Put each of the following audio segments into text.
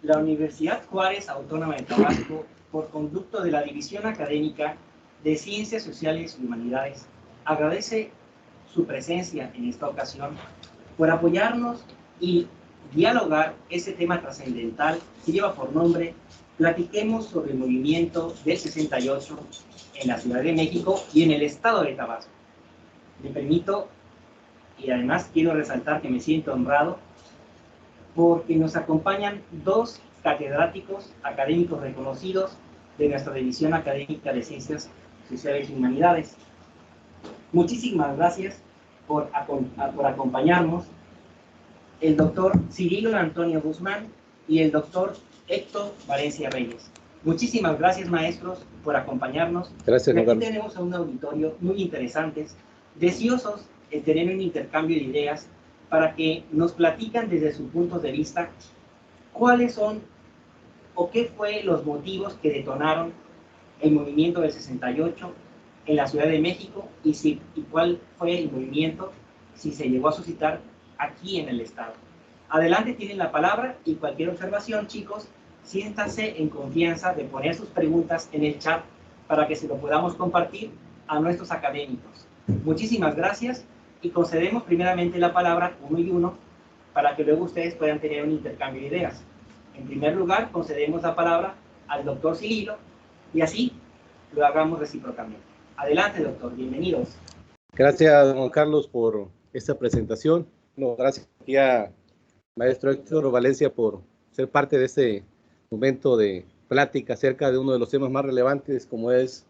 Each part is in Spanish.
La Universidad Juárez Autónoma de Tabasco, por conducto de la División Académica de Ciencias Sociales y Humanidades, agradece su presencia en esta ocasión por apoyarnos y dialogar ese tema trascendental que lleva por nombre Platiquemos sobre el movimiento del 68 en la Ciudad de México y en el estado de Tabasco. Me permito, y además quiero resaltar que me siento honrado, porque nos acompañan dos catedráticos académicos reconocidos de nuestra División Académica de Ciencias Sociales y Humanidades. Muchísimas gracias por acompañarnos el doctor Cirilo Antonio Guzmán y el doctor Héctor Valencia Reyes. Muchísimas gracias, maestros, por acompañarnos. Gracias, aquí tenemos a un auditorio muy interesantes, deseosos de tener un intercambio de ideas para que nos platican desde sus puntos de vista cuáles son o qué fue los motivos que detonaron el movimiento del 68 en la Ciudad de México y cuál fue el movimiento, si se llegó a suscitar aquí en el estado. Adelante, tienen la palabra, y cualquier observación, chicos, siéntanse en confianza de poner sus preguntas en el chat para que se lo podamos compartir a nuestros académicos. Muchísimas gracias, y concedemos primeramente la palabra uno y uno para que luego ustedes puedan tener un intercambio de ideas. En primer lugar, concedemos la palabra al doctor Cirilo y así lo hagamos recíprocamente. Adelante, doctor, bienvenidos. Gracias, Juan Carlos, por esta presentación. No, gracias a maestro Héctor Valencia por ser parte de este momento de plática acerca de uno de los temas más relevantes, como es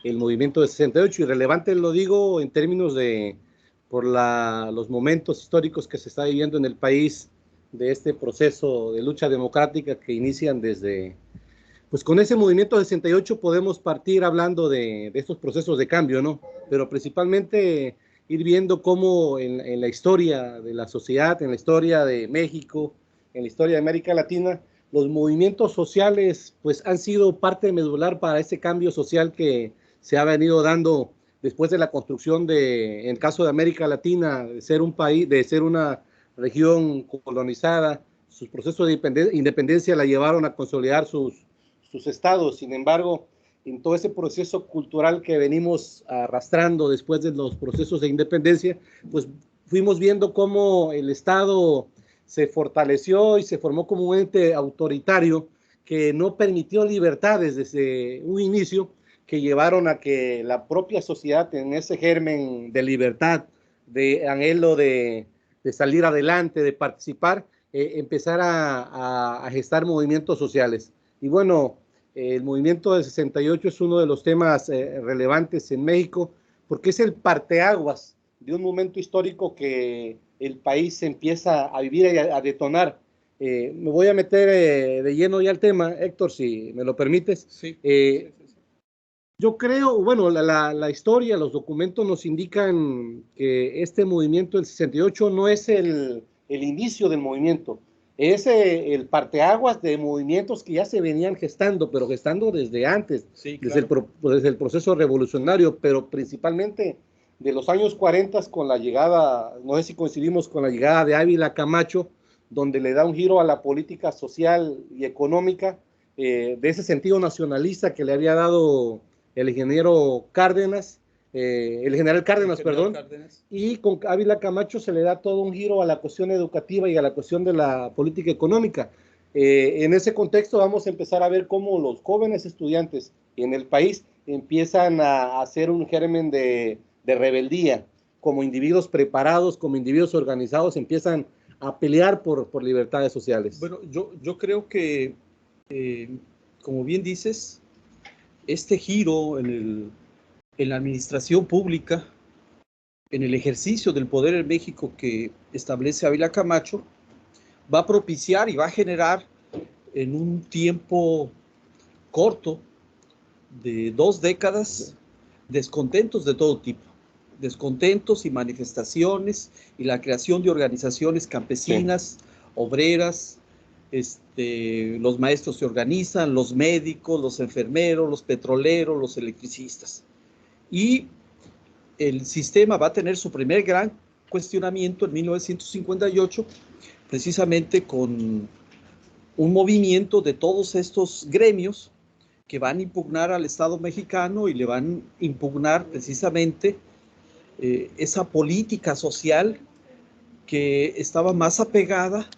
el movimiento de 68. Y relevante lo digo en términos de por los momentos históricos que se está viviendo en el país, de este proceso de lucha democrática que inician desde, pues con ese movimiento de 68 podemos partir hablando de estos procesos de cambio, ¿no? Pero principalmente ir viendo cómo en la historia de la sociedad, en la historia de México, en la historia de América Latina, los movimientos sociales pues han sido parte medular para ese cambio social que se ha venido dando después de la construcción en el caso de América Latina, de ser un país, de ser una región colonizada. Sus procesos de independencia la llevaron a consolidar sus estados. Sin embargo, en todo ese proceso cultural que venimos arrastrando después de los procesos de independencia, pues fuimos viendo cómo el Estado se fortaleció y se formó como un ente autoritario que no permitió libertades desde un inicio, que llevaron a que la propia sociedad, en ese germen de libertad, de anhelo de salir adelante, de participar, empezara a gestar movimientos sociales. Y bueno, el movimiento del 68 es uno de los temas relevantes en México, porque es el parteaguas de un momento histórico que el país empieza a vivir y a detonar. Me voy a meter de lleno ya al tema, Héctor, si me lo permites. Sí. Yo creo, bueno, la historia, los documentos nos indican que este movimiento del 68 no es el inicio del movimiento, es el parteaguas de movimientos que ya se venían gestando, pero gestando desde antes, sí, claro. desde el proceso revolucionario, pero principalmente de los años 40 con la llegada, no sé si coincidimos con la llegada de Ávila Camacho, donde le da un giro a la política social y económica, de ese sentido nacionalista que le había dado el ingeniero Cárdenas, el general Cárdenas, perdón, y con Ávila Camacho se le da todo un giro a la cuestión educativa y a la cuestión de la política económica. En ese contexto vamos a empezar a ver cómo los jóvenes estudiantes en el país empiezan a hacer un germen de rebeldía, como individuos preparados, como individuos organizados, empiezan a pelear por libertades sociales. Bueno, yo creo que, como bien dices, este giro en la administración pública, en el ejercicio del poder en México que establece Ávila Camacho, va a propiciar y va a generar en un tiempo corto de 2 décadas descontentos de todo tipo, descontentos y manifestaciones y la creación de organizaciones campesinas, sí, obreras. Los maestros se organizan, los médicos, los enfermeros, los petroleros, los electricistas. Y el sistema va a tener su primer gran cuestionamiento en 1958, precisamente con un movimiento de todos estos gremios que van a impugnar al Estado mexicano y le van a impugnar precisamente esa política social que estaba más apegada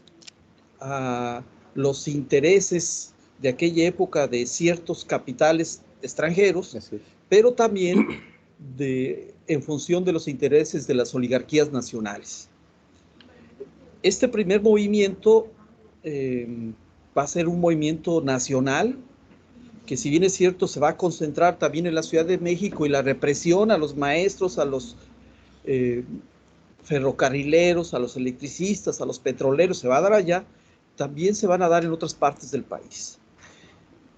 a los intereses de aquella época de ciertos capitales extranjeros, pero también en función de los intereses de las oligarquías nacionales. Este primer movimiento va a ser un movimiento nacional, que si bien es cierto se va a concentrar también en la Ciudad de México, y la represión a los maestros, a los ferrocarrileros, a los electricistas, a los petroleros se va a dar allá, también se van a dar en otras partes del país.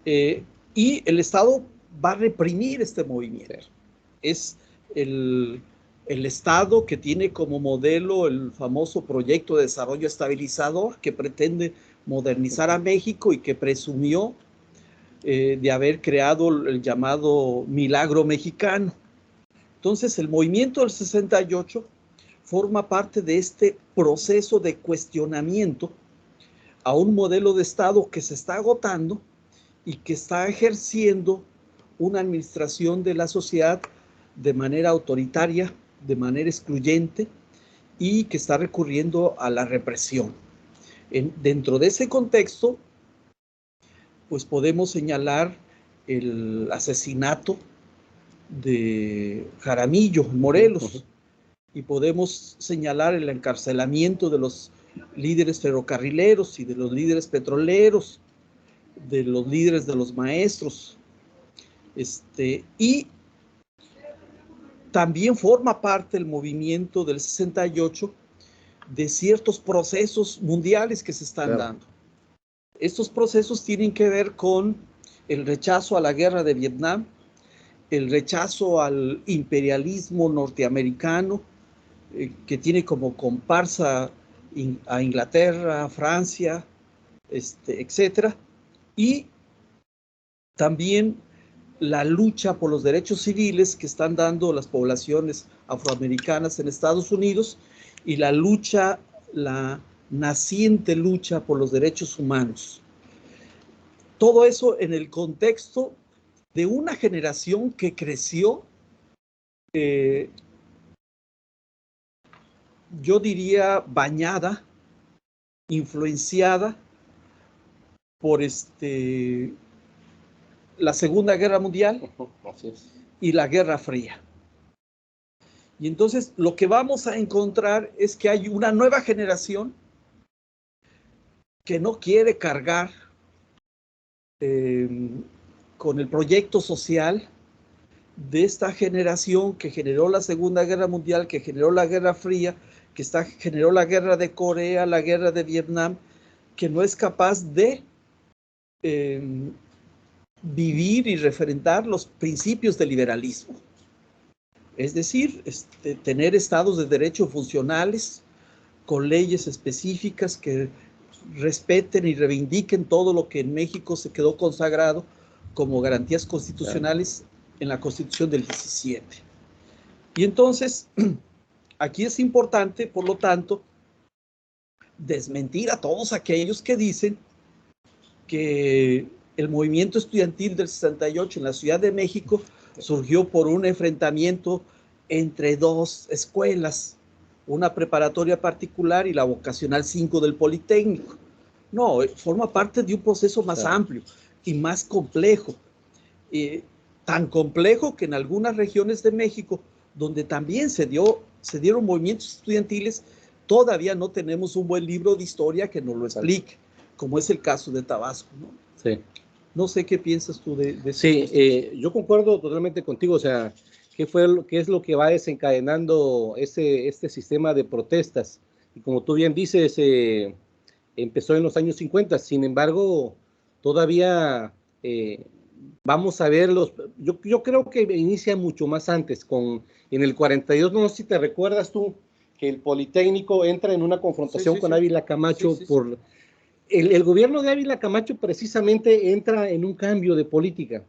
Y el Estado va a reprimir este movimiento. Es el Estado que tiene como modelo el famoso proyecto de desarrollo estabilizador, que pretende modernizar a México y que presumió de haber creado el llamado milagro mexicano. Entonces, el movimiento del 68 forma parte de este proceso de cuestionamiento a un modelo de Estado que se está agotando y que está ejerciendo una administración de la sociedad de manera autoritaria, de manera excluyente, y que está recurriendo a la represión. Dentro de ese contexto, pues podemos señalar el asesinato de Jaramillo en Morelos, y podemos señalar el encarcelamiento de los líderes ferrocarrileros y de los líderes petroleros, de los líderes de los maestros, y también forma parte el movimiento del 68 de ciertos procesos mundiales que se están dando. Estos procesos tienen que ver con el rechazo a la guerra de Vietnam, el rechazo al imperialismo norteamericano, que tiene como comparsa a Inglaterra, Francia, etcétera, y también la lucha por los derechos civiles que están dando las poblaciones afroamericanas en Estados Unidos, y la naciente lucha por los derechos humanos. Todo eso en el contexto de una generación que creció, yo diría, bañada, influenciada por la Segunda Guerra Mundial y la Guerra Fría. Y entonces lo que vamos a encontrar es que hay una nueva generación que no quiere cargar con el proyecto social de esta generación que generó la Segunda Guerra Mundial, que generó la Guerra Fría, que generó la Guerra de Corea, la Guerra de Vietnam, que no es capaz de vivir y referendar los principios del liberalismo. Es decir, tener estados de derecho funcionales con leyes específicas que respeten y reivindiquen todo lo que en México se quedó consagrado como garantías constitucionales en la Constitución del 17. Y entonces, aquí es importante, por lo tanto, desmentir a todos aquellos que dicen que el movimiento estudiantil del 68 en la Ciudad de México surgió por un enfrentamiento entre dos escuelas, una preparatoria particular y la vocacional 5 del Politécnico. No, forma parte de un proceso más amplio y más complejo. Tan complejo que en algunas regiones de México, donde también se dieron movimientos estudiantiles, todavía no tenemos un buen libro de historia que nos lo explique, como es el caso de Tabasco, ¿no? Sí. No sé qué piensas tú de eso. Sí, yo concuerdo totalmente contigo. O sea, ¿qué es lo que va desencadenando este sistema de protestas? Y como tú bien dices, empezó en los años 50. Sin embargo, todavía vamos a ver yo creo que inicia mucho más antes, en el 42, no sé si te recuerdas tú, que el Politécnico entra en una confrontación con Ávila Camacho por... El gobierno de Ávila Camacho precisamente entra en un cambio de política,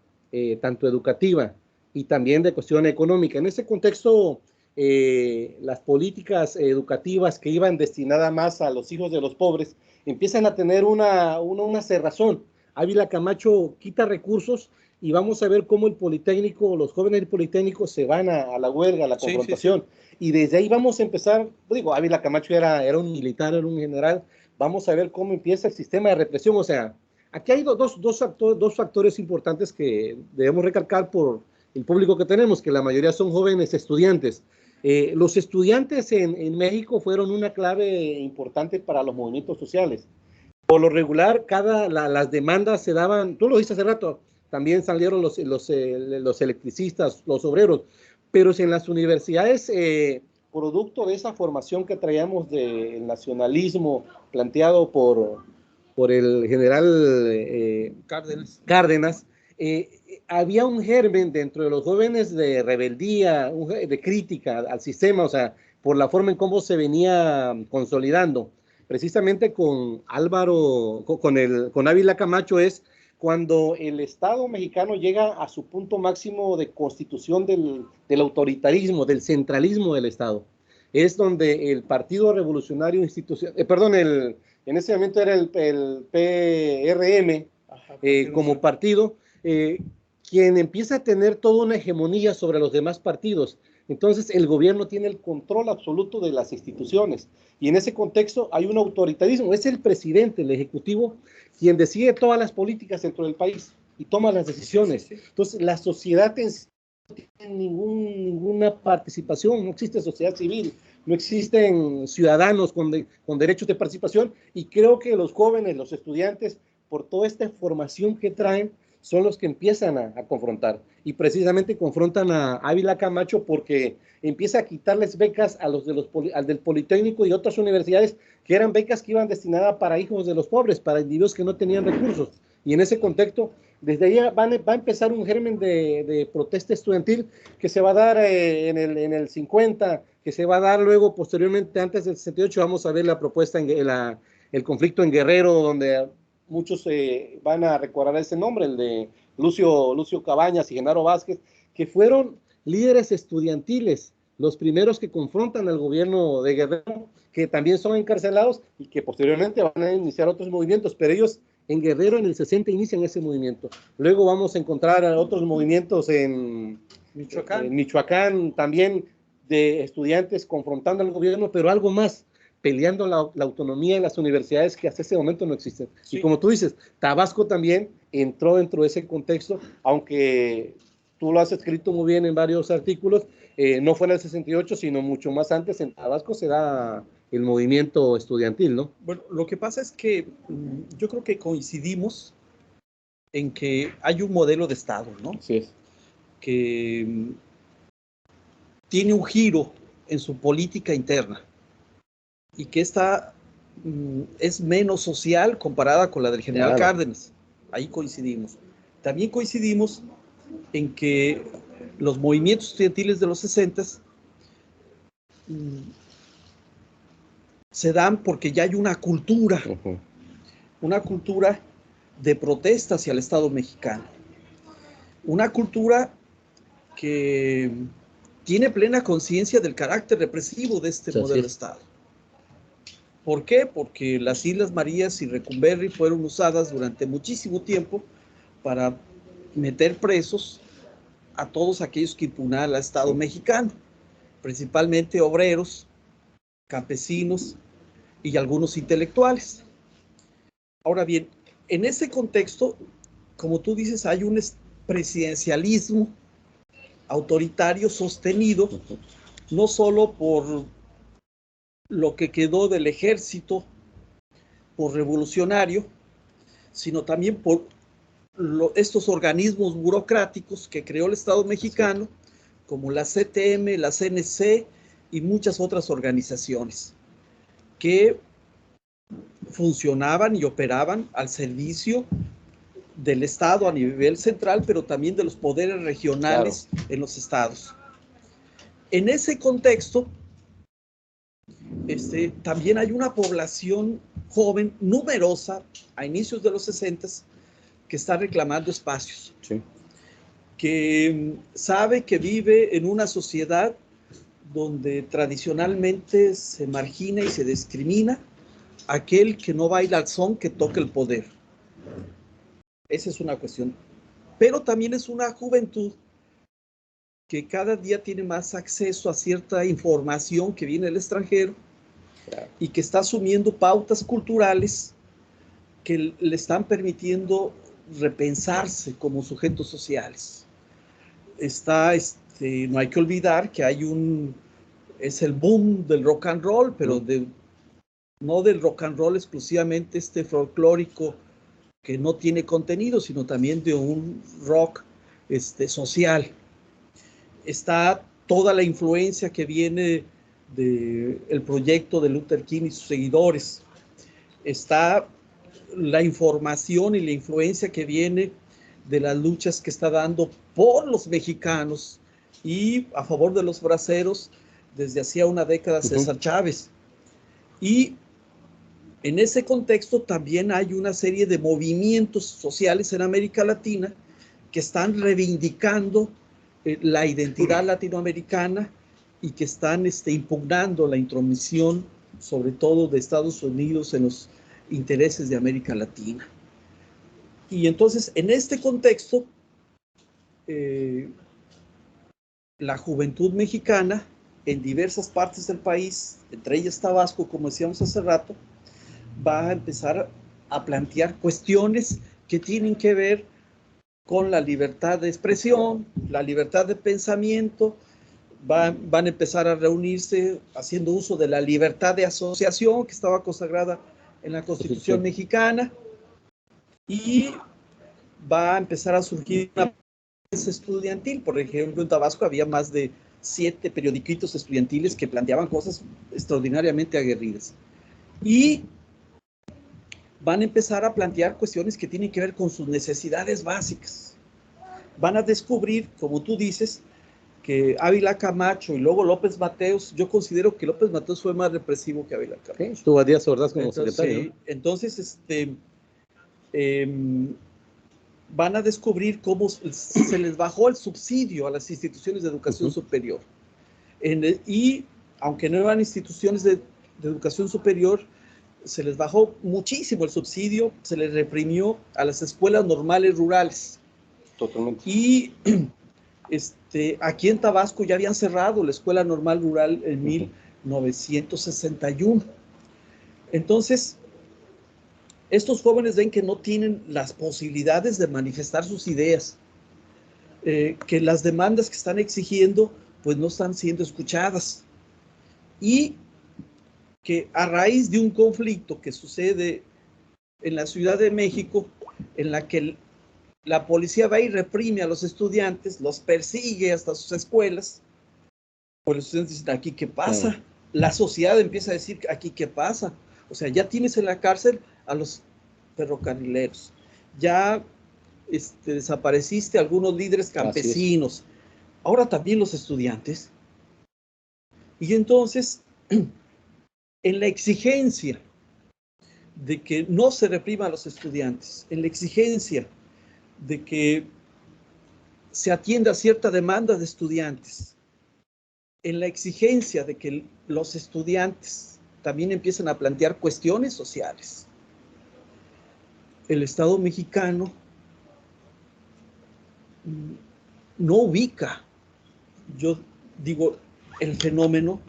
tanto educativa y también de cuestión económica. En ese contexto, las políticas educativas que iban destinadas más a los hijos de los pobres empiezan a tener una cerrazón. Ávila Camacho quita recursos y vamos a ver cómo el Politécnico, los jóvenes del Politécnico se van a la huelga, a la confrontación. Sí, sí. Y desde ahí vamos a empezar, digo, Ávila Camacho era un militar, era un general, vamos a ver cómo empieza el sistema de represión. O sea, aquí hay dos factores importantes que debemos recalcar por el público que tenemos, que la mayoría son jóvenes estudiantes. Los estudiantes en México fueron una clave importante para los movimientos sociales. Por lo regular, las demandas se daban, tú lo dijiste hace rato, también salieron los electricistas, los obreros, pero en las universidades, producto de esa formación que traíamos del nacionalismo planteado por el general Cárdenas, había un germen dentro de los jóvenes de rebeldía, de crítica al sistema, o sea, por la forma en cómo se venía consolidando. Precisamente con con Ávila Camacho es cuando el Estado mexicano llega a su punto máximo de constitución del autoritarismo, del centralismo del Estado. Es donde el Partido Revolucionario Institucional, en ese momento era el PRM, como partido, quien empieza a tener toda una hegemonía sobre los demás partidos. Entonces el gobierno tiene el control absoluto de las instituciones y en ese contexto hay un autoritarismo. Es el presidente, el ejecutivo, quien decide todas las políticas dentro del país y toma las decisiones. Entonces la sociedad en sí no tiene ninguna participación, no existe sociedad civil, no existen ciudadanos con derechos de participación, y creo que los jóvenes, los estudiantes, por toda esta formación que traen, son los que empiezan a confrontar, y precisamente confrontan a Ávila Camacho porque empieza a quitarles becas a al del Politécnico y otras universidades, que eran becas que iban destinadas para hijos de los pobres, para individuos que no tenían recursos. Y en ese contexto, desde ahí va a empezar un germen de protesta estudiantil que se va a dar en el 50, que se va a dar luego posteriormente, antes del 68, vamos a ver la propuesta, el conflicto en Guerrero, donde muchos van a recordar ese nombre, el de Lucio Cabañas y Genaro Vázquez, que fueron líderes estudiantiles, los primeros que confrontan al gobierno de Guerrero, que también son encarcelados y que posteriormente van a iniciar otros movimientos, pero ellos en Guerrero en el 60 inician ese movimiento. Luego vamos a encontrar otros movimientos en Michoacán también, de estudiantes confrontando al gobierno, pero algo más, peleando la autonomía de las universidades que hasta ese momento no existen. Sí. Y como tú dices, Tabasco también entró dentro de ese contexto, aunque tú lo has escrito muy bien en varios artículos, no fue en el 68, sino mucho más antes. En Tabasco se da el movimiento estudiantil, ¿no? Bueno, lo que pasa es que yo creo que coincidimos en que hay un modelo de Estado, ¿no? Sí es. Que tiene un giro en su política interna y que esta es menos social comparada con la del general Cárdenas. Ahí coincidimos. También coincidimos en que los movimientos estudiantiles de los 60 se dan porque ya hay una cultura de protesta hacia el Estado mexicano. Una cultura que tiene plena conciencia del carácter represivo de este modelo de Estado. ¿Por qué? Porque las Islas Marías y Lecumberri fueron usadas durante muchísimo tiempo para meter presos a todos aquellos que impugnaban al Estado mexicano, principalmente obreros, campesinos y algunos intelectuales. Ahora bien, en ese contexto, como tú dices, hay un presidencialismo autoritario sostenido no solo por lo que quedó del ejército por revolucionario, sino también por estos organismos burocráticos que creó el Estado mexicano, como la CTM, la CNC y muchas otras organizaciones que funcionaban y operaban al servicio del Estado a nivel central, pero también de los poderes regionales en los estados. En ese contexto, también hay una población joven numerosa a inicios de los 60 que está reclamando espacios, que sabe que vive en una sociedad donde tradicionalmente se margina y se discrimina aquel que no baila al son que toca el poder. Esa es una cuestión. Pero también es una juventud que cada día tiene más acceso a cierta información que viene del extranjero y que está asumiendo pautas culturales que le están permitiendo repensarse como sujetos sociales. No hay que olvidar que es el boom del rock and roll, pero no del rock and roll exclusivamente folclórico que no tiene contenido, sino también de un rock social. Está toda la influencia que viene del proyecto de Luther King y sus seguidores. Está la información y la influencia que viene de las luchas que está dando por los mexicanos y a favor de los braceros desde hacía una década César Chávez. Y en ese contexto también hay una serie de movimientos sociales en América Latina que están reivindicando la identidad latinoamericana y que están impugnando la intromisión, sobre todo de Estados Unidos, en los intereses de América Latina. Y entonces, en este contexto, la juventud mexicana en diversas partes del país, entre ellas Tabasco, como decíamos hace rato, va a empezar a plantear cuestiones que tienen que ver con la libertad de expresión, la libertad de pensamiento. Van a empezar a reunirse haciendo uso de la libertad de asociación que estaba consagrada en la Constitución mexicana, y va a empezar a surgir una prensa estudiantil. Por ejemplo, en Tabasco había más de 7 periodiquitos estudiantiles que planteaban cosas extraordinariamente aguerridas. Y van a empezar a plantear cuestiones que tienen que ver con sus necesidades básicas. Van a descubrir, como tú dices, que Ávila Camacho y luego López Mateos, yo considero que López Mateos fue más represivo que Ávila Camacho. Sí, estuvo a Díaz Ordaz como secretario. Sí, entonces, van a descubrir cómo se les bajó el subsidio a las instituciones de educación superior. Y aunque no eran instituciones de educación superior, se les bajó muchísimo el subsidio, se les reprimió a las escuelas normales rurales. Totalmente. Y aquí en Tabasco ya habían cerrado la escuela normal rural en 1961. Entonces, estos jóvenes ven que no tienen las posibilidades de manifestar sus ideas, que las demandas que están exigiendo pues no están siendo escuchadas, y que a raíz de un conflicto que sucede en la Ciudad de México, en la que la policía va y reprime a los estudiantes, los persigue hasta sus escuelas, pues los estudiantes dicen, ¿aquí qué pasa? La sociedad empieza a decir, ¿aquí qué pasa? O sea, ya tienes en la cárcel a los ferrocarrileros, ya desapareciste a algunos líderes campesinos, ahora también los estudiantes. Y entonces, en la exigencia de que no se reprima a los estudiantes, en la exigencia de que se atienda a cierta demanda de estudiantes, en la exigencia de que los estudiantes también empiezan a plantear cuestiones sociales, el Estado mexicano no ubica, yo digo, el fenómeno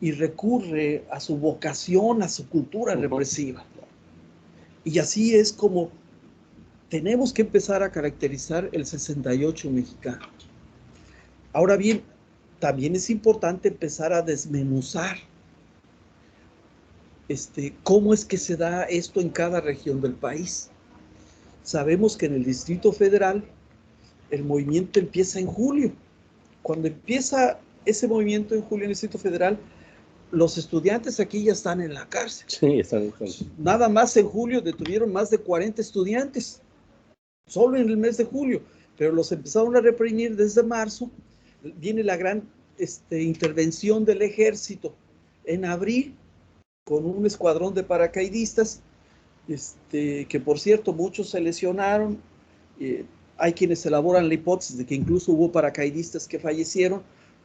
y recurre a su vocación, a su cultura represiva. Y así es como tenemos que empezar a caracterizar el 68 mexicano. Ahora bien, también es importante empezar a desmenuzar cómo es que se da esto en cada región del país. Sabemos que en el Distrito Federal el movimiento empieza en julio. Cuando empieza ese movimiento en julio en el Distrito Federal, los estudiantes aquí ya están en la cárcel. Sí, están. Nada más en julio detuvieron más de 40 estudiantes, solo en el mes de julio, pero los empezaron a reprimir desde marzo. Viene la gran intervención del ejército en abril con un escuadrón de paracaidistas, que por cierto muchos se lesionaron. Hay quienes elaboran la hipótesis de que incluso hubo paracaidistas que fallecieron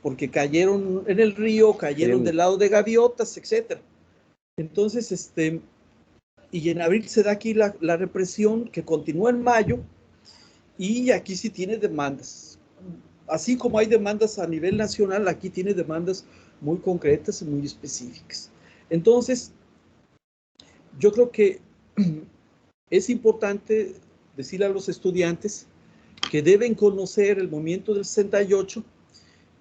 porque cayeron en el río, cayeron del lado de gaviotas, etc. Entonces, y en abril se da aquí la represión que continúa en mayo, y aquí sí tiene demandas. Así como hay demandas a nivel nacional, aquí tiene demandas muy concretas y muy específicas. Entonces, yo creo que es importante decirle a los estudiantes que deben conocer el movimiento del 68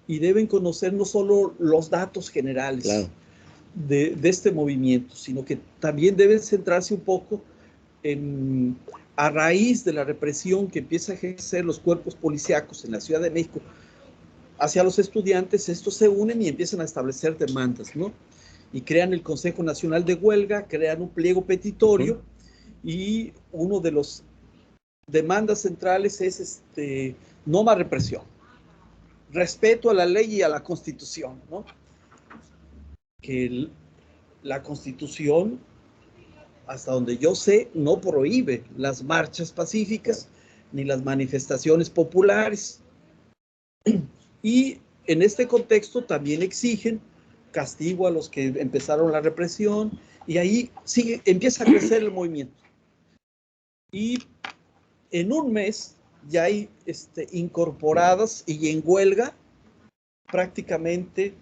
y deben conocer no solo los datos generales, claro, de este movimiento, sino que también deben centrarse un poco a raíz de la represión que empieza a ejercer los cuerpos policíacos en la Ciudad de México hacia los estudiantes. Estos se unen y empiezan a establecer demandas, ¿no? Y crean el Consejo Nacional de Huelga, crean un pliego petitorio, y uno de los demandas centrales es no más represión, respeto a la ley y a la Constitución, ¿no? Que la Constitución, hasta donde yo sé, no prohíbe las marchas pacíficas ni las manifestaciones populares. Y en este contexto también exigen castigo a los que empezaron la represión, y ahí empieza a crecer el movimiento. Y en un mes ya hay incorporadas y en huelga prácticamente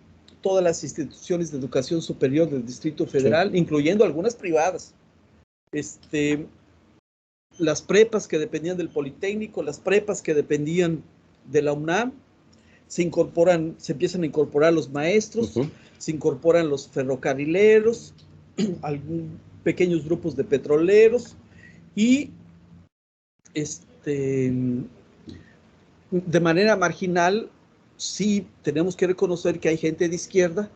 todas las instituciones de educación superior del Distrito Federal, sí, incluyendo algunas privadas. Las prepas que dependían del Politécnico, las prepas que dependían de la UNAM, se empiezan a incorporar los maestros, se incorporan los ferrocarrileros, pequeños grupos de petroleros, y de manera marginal, sí tenemos que reconocer que hay gente de izquierda,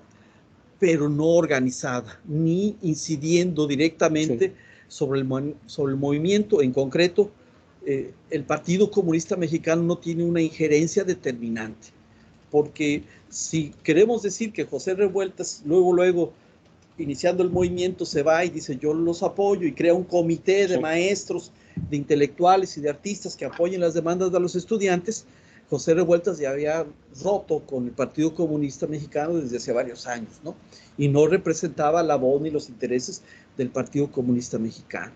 pero no organizada, ni incidiendo directamente, sí, sobre el movimiento. En concreto, el Partido Comunista Mexicano no tiene una injerencia determinante, porque si queremos decir que José Revueltas luego, iniciando el movimiento, se va y dice yo los apoyo, y crea un comité de, sí, maestros, de intelectuales y de artistas que apoyen las demandas de los estudiantes, José Revueltas ya había roto con el Partido Comunista Mexicano desde hace varios años, ¿no? Y no representaba la voz ni los intereses del Partido Comunista Mexicano.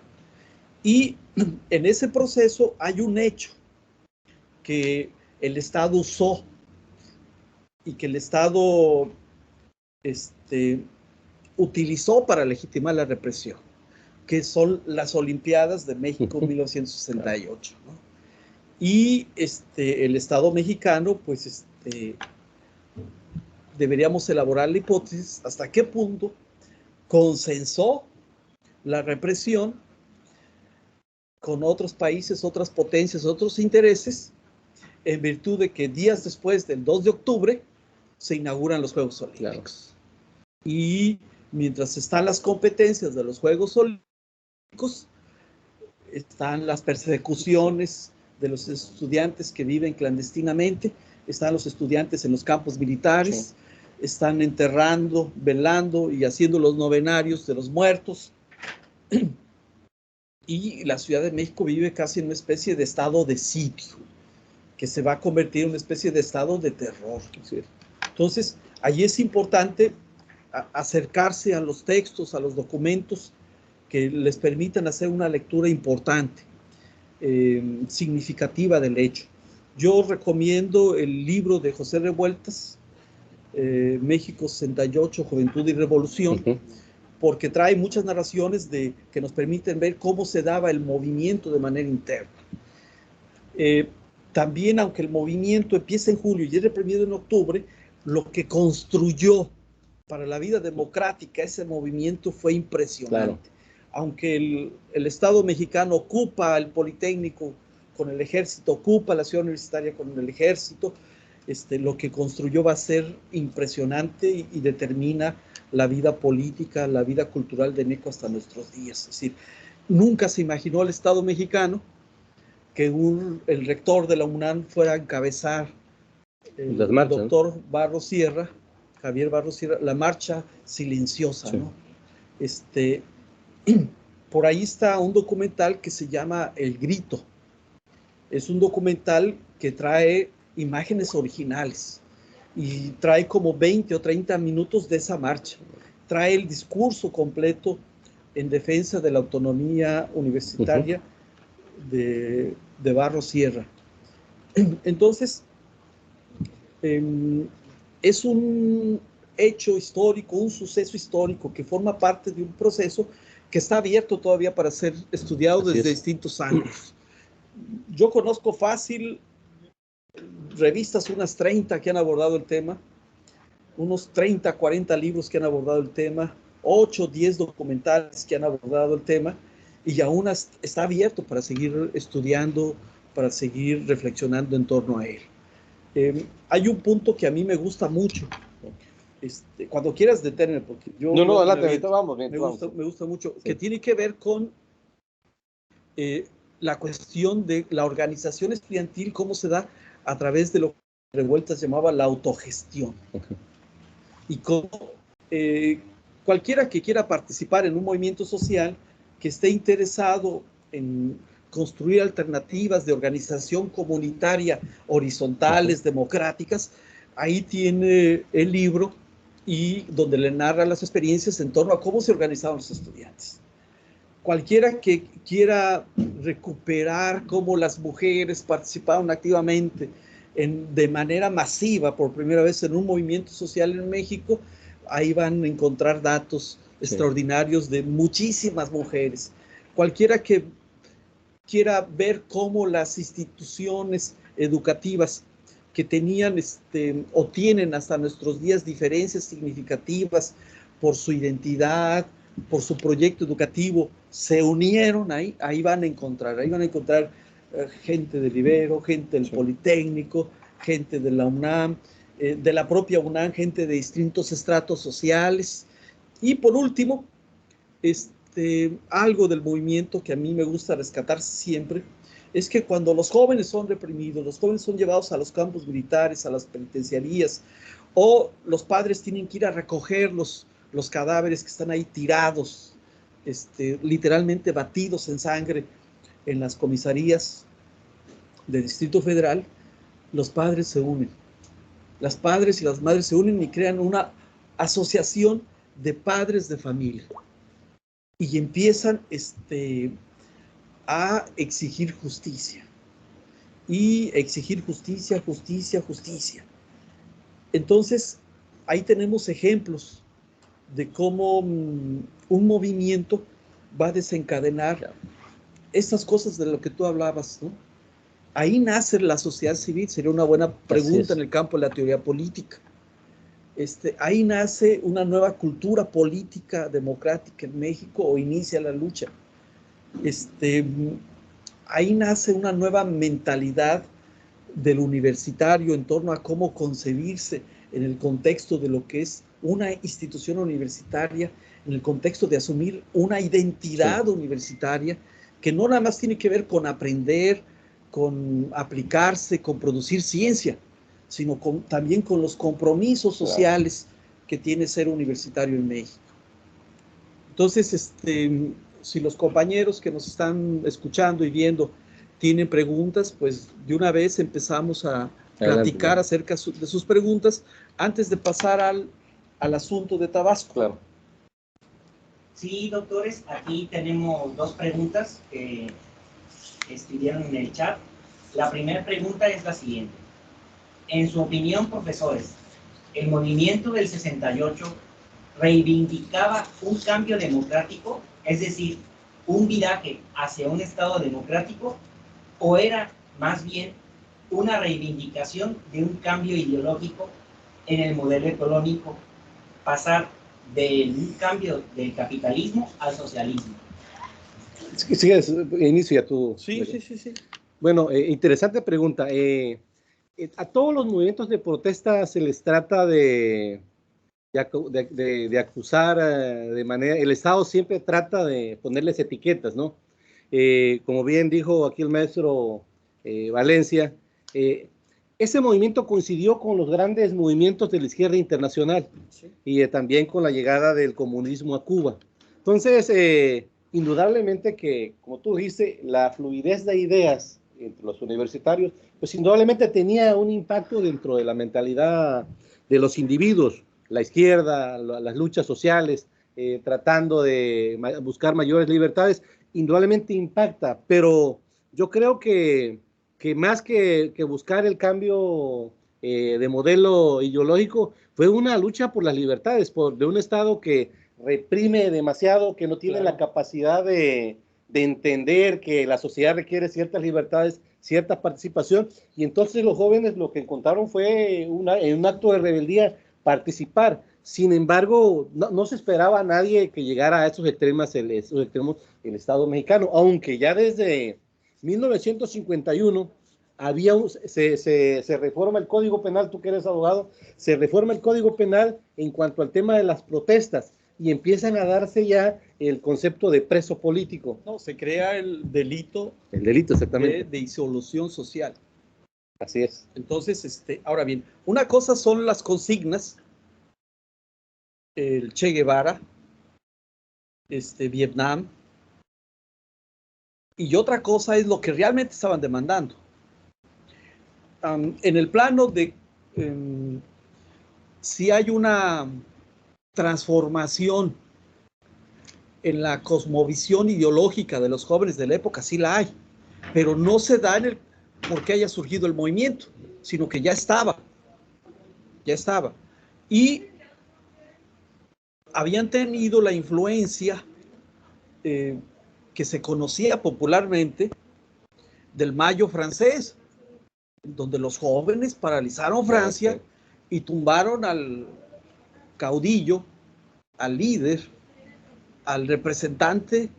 Y en ese proceso hay un hecho que el Estado usó y que el Estado utilizó para legitimar la represión, que son las Olimpiadas de México 1968, ¿no? Y el Estado mexicano, pues, deberíamos elaborar la hipótesis hasta qué punto consensó la represión con otros países, otras potencias, otros intereses, en virtud de que días después del 2 de octubre se inauguran los Juegos Olímpicos. Claro. Y mientras están las competencias de los Juegos Olímpicos, están las persecuciones de los estudiantes que viven clandestinamente, están los estudiantes en los campos militares, sí, están enterrando, velando y haciendo los novenarios de los muertos. Y la Ciudad de México vive casi en una especie de estado de sitio, que se va a convertir en una especie de estado de terror. ¿Sí? Entonces, allí es importante acercarse a los textos, a los documentos que les permitan hacer una lectura importante, significativa del hecho. Yo recomiendo el libro de José Revueltas, México 68, Juventud y Revolución, porque trae muchas narraciones que nos permiten ver cómo se daba el movimiento de manera interna. También, aunque el movimiento empieza en julio y es reprimido en octubre, lo que construyó para la vida democrática ese movimiento fue impresionante. Claro. Aunque el Estado mexicano ocupa el Politécnico con el ejército, ocupa la ciudad universitaria con el ejército, lo que construyó va a ser impresionante y determina la vida política, la vida cultural de México hasta nuestros días. Es decir, nunca se imaginó el Estado mexicano que el rector de la UNAM fuera a encabezar el doctor Barros Sierra, Javier Barros Sierra, la marcha silenciosa, sí, ¿no? Por ahí está un documental que se llama El Grito. Es un documental que trae imágenes originales. y trae como 20 o 30 minutos de esa marcha. Trae el discurso completo en defensa de la autonomía universitaria de Barros Sierra. Entonces, es un hecho histórico, un suceso histórico que forma parte de un proceso que está abierto todavía para ser estudiado desde distintos ángulos. Yo conozco fácil revistas, unas 30 que han abordado el tema, unos 30, 40 libros que han abordado el tema, 8, 10 documentales que han abordado el tema, y aún está abierto para seguir estudiando, para seguir reflexionando en torno a él. Hay un punto que a mí me gusta mucho. Cuando quieras detenerme, porque yo... No, adelante, vamos. Me gusta mucho, sí. Que tiene que ver con la cuestión de la organización estudiantil, cómo se da a través de lo que Revueltas llamaba la autogestión. Y cómo cualquiera que quiera participar en un movimiento social, que esté interesado en construir alternativas de organización comunitaria horizontales, democráticas, ahí tiene el libro y donde le narra las experiencias en torno a cómo se organizaban los estudiantes. Cualquiera que quiera recuperar cómo las mujeres participaron activamente de manera masiva por primera vez en un movimiento social en México, ahí van a encontrar datos extraordinarios de muchísimas mujeres. Cualquiera que quiera ver cómo las instituciones educativas que tenían o tienen hasta nuestros días diferencias significativas por su identidad, por su proyecto educativo, se unieron ahí van a encontrar gente del Ibero, gente del Politécnico, gente de la UNAM, de la propia UNAM, gente de distintos estratos sociales. Y por último, algo del movimiento que a mí me gusta rescatar siempre, es que cuando los jóvenes son reprimidos, los jóvenes son llevados a los campos militares, a las penitenciarías, o los padres tienen que ir a recoger los cadáveres que están ahí tirados, literalmente batidos en sangre en las comisarías del Distrito Federal, los padres se unen. Las padres y las madres se unen y crean una asociación de padres de familia. Y empiezan a exigir justicia. Y exigir justicia. Entonces, ahí tenemos ejemplos de cómo un movimiento va a desencadenar estas cosas de lo que tú hablabas, ¿no? Ahí nace la sociedad civil, sería una buena pregunta en el campo de la teoría política. Ahí nace una nueva cultura política democrática en México, o inicia la lucha. Ahí nace una nueva mentalidad del universitario en torno a cómo concebirse en el contexto de lo que es una institución universitaria, en el contexto de asumir una identidad universitaria que no nada más tiene que ver con aprender, con aplicarse, con producir ciencia, sino también con los compromisos sociales que tiene ser universitario en México. Entonces, si los compañeros que nos están escuchando y viendo tienen preguntas, pues de una vez empezamos a platicar acerca de sus preguntas antes de pasar al asunto de Tabasco. Claro. Sí, doctores, aquí tenemos dos preguntas que escribieron en el chat. La primera pregunta es la siguiente. En su opinión, profesores, ¿el movimiento del 68 reivindicaba un cambio democrático, es decir, un viraje hacia un Estado democrático, o era más bien una reivindicación de un cambio ideológico en el modelo económico, pasar de un cambio del capitalismo al socialismo? Sí, inicia tú. Sí. Bueno, interesante pregunta. A todos los movimientos de protesta se les trata de acusar de manera... El Estado siempre trata de ponerles etiquetas, ¿no? Como bien dijo aquí el maestro Valencia, ese movimiento coincidió con los grandes movimientos de la izquierda internacional y también con la llegada del comunismo a Cuba. Entonces, indudablemente que, como tú dijiste, la fluidez de ideas entre los universitarios, pues indudablemente tenía un impacto dentro de la mentalidad de los individuos, la izquierda, las luchas sociales, tratando de buscar mayores libertades, indudablemente impacta, pero yo creo que más que buscar el cambio de modelo ideológico, fue una lucha por las libertades, de un Estado que reprime demasiado, que no tiene la capacidad de entender que la sociedad requiere ciertas libertades, cierta participación, y entonces los jóvenes lo que encontraron fue en un acto de rebeldía participar. Sin embargo, no se esperaba a nadie que llegara a esos extremos el Estado mexicano, aunque ya desde 1951 se reforma el Código Penal, tú que eres abogado, se reforma el Código Penal en cuanto al tema de las protestas, y empiezan a darse ya el concepto de preso político. No, se crea el delito. El delito, exactamente. De disolución social. Así es. Entonces, ahora bien, una cosa son las consignas, el Che Guevara, Vietnam, y otra cosa es lo que realmente estaban demandando. En el plano de si hay una transformación en la cosmovisión ideológica de los jóvenes de la época, sí la hay, pero no se da porque haya surgido el movimiento, sino que ya estaba. Y habían tenido la influencia que se conocía popularmente del Mayo francés, donde los jóvenes paralizaron Francia y tumbaron al caudillo, al líder, al representante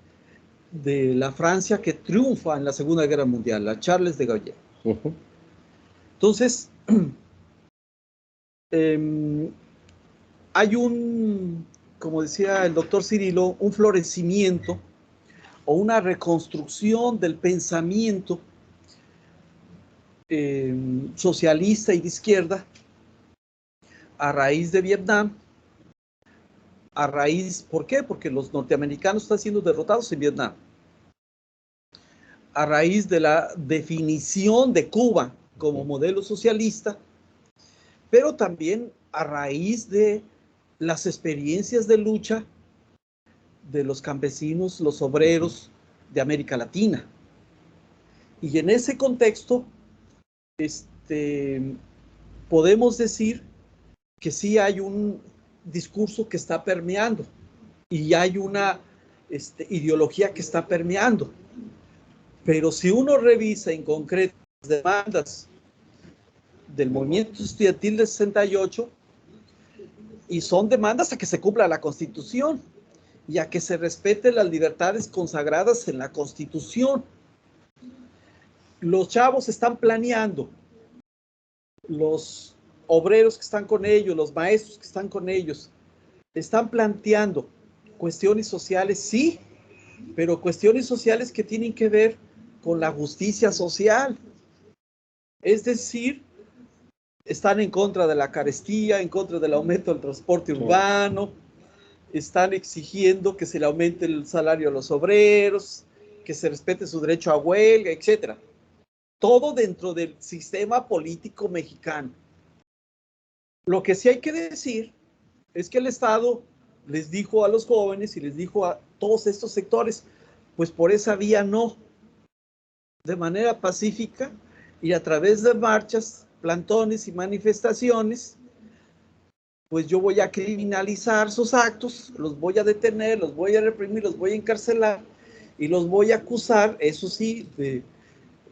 de la Francia que triunfa en la Segunda Guerra Mundial, a Charles de Gaulle. Entonces, hay como decía el doctor Cirilo, un florecimiento o una reconstrucción del pensamiento socialista y de izquierda a raíz de Vietnam. ¿Por qué? Porque los norteamericanos están siendo derrotados en Vietnam. A raíz de la definición de Cuba como modelo socialista, pero también a raíz de las experiencias de lucha de los campesinos, los obreros de América Latina. Y en ese contexto, podemos decir que sí hay un discurso que está permeando y hay una ideología que está permeando. Pero si uno revisa en concreto las demandas del movimiento estudiantil del 68, y son demandas a que se cumpla la Constitución y a que se respeten las libertades consagradas en la Constitución. Los chavos están planeando, los obreros que están con ellos, los maestros que están con ellos, están planteando cuestiones sociales, sí, pero cuestiones sociales que tienen que ver con la justicia social. Es decir, están en contra de la carestía, en contra del aumento del transporte urbano, están exigiendo que se le aumente el salario a los obreros, que se respete su derecho a huelga, etc. Todo dentro del sistema político mexicano. Lo que sí hay que decir es que el Estado les dijo a los jóvenes y les dijo a todos estos sectores, pues por esa vía no, de manera pacífica y a través de marchas, plantones y manifestaciones, pues yo voy a criminalizar sus actos, los voy a detener, los voy a reprimir, los voy a encarcelar y los voy a acusar, eso sí, de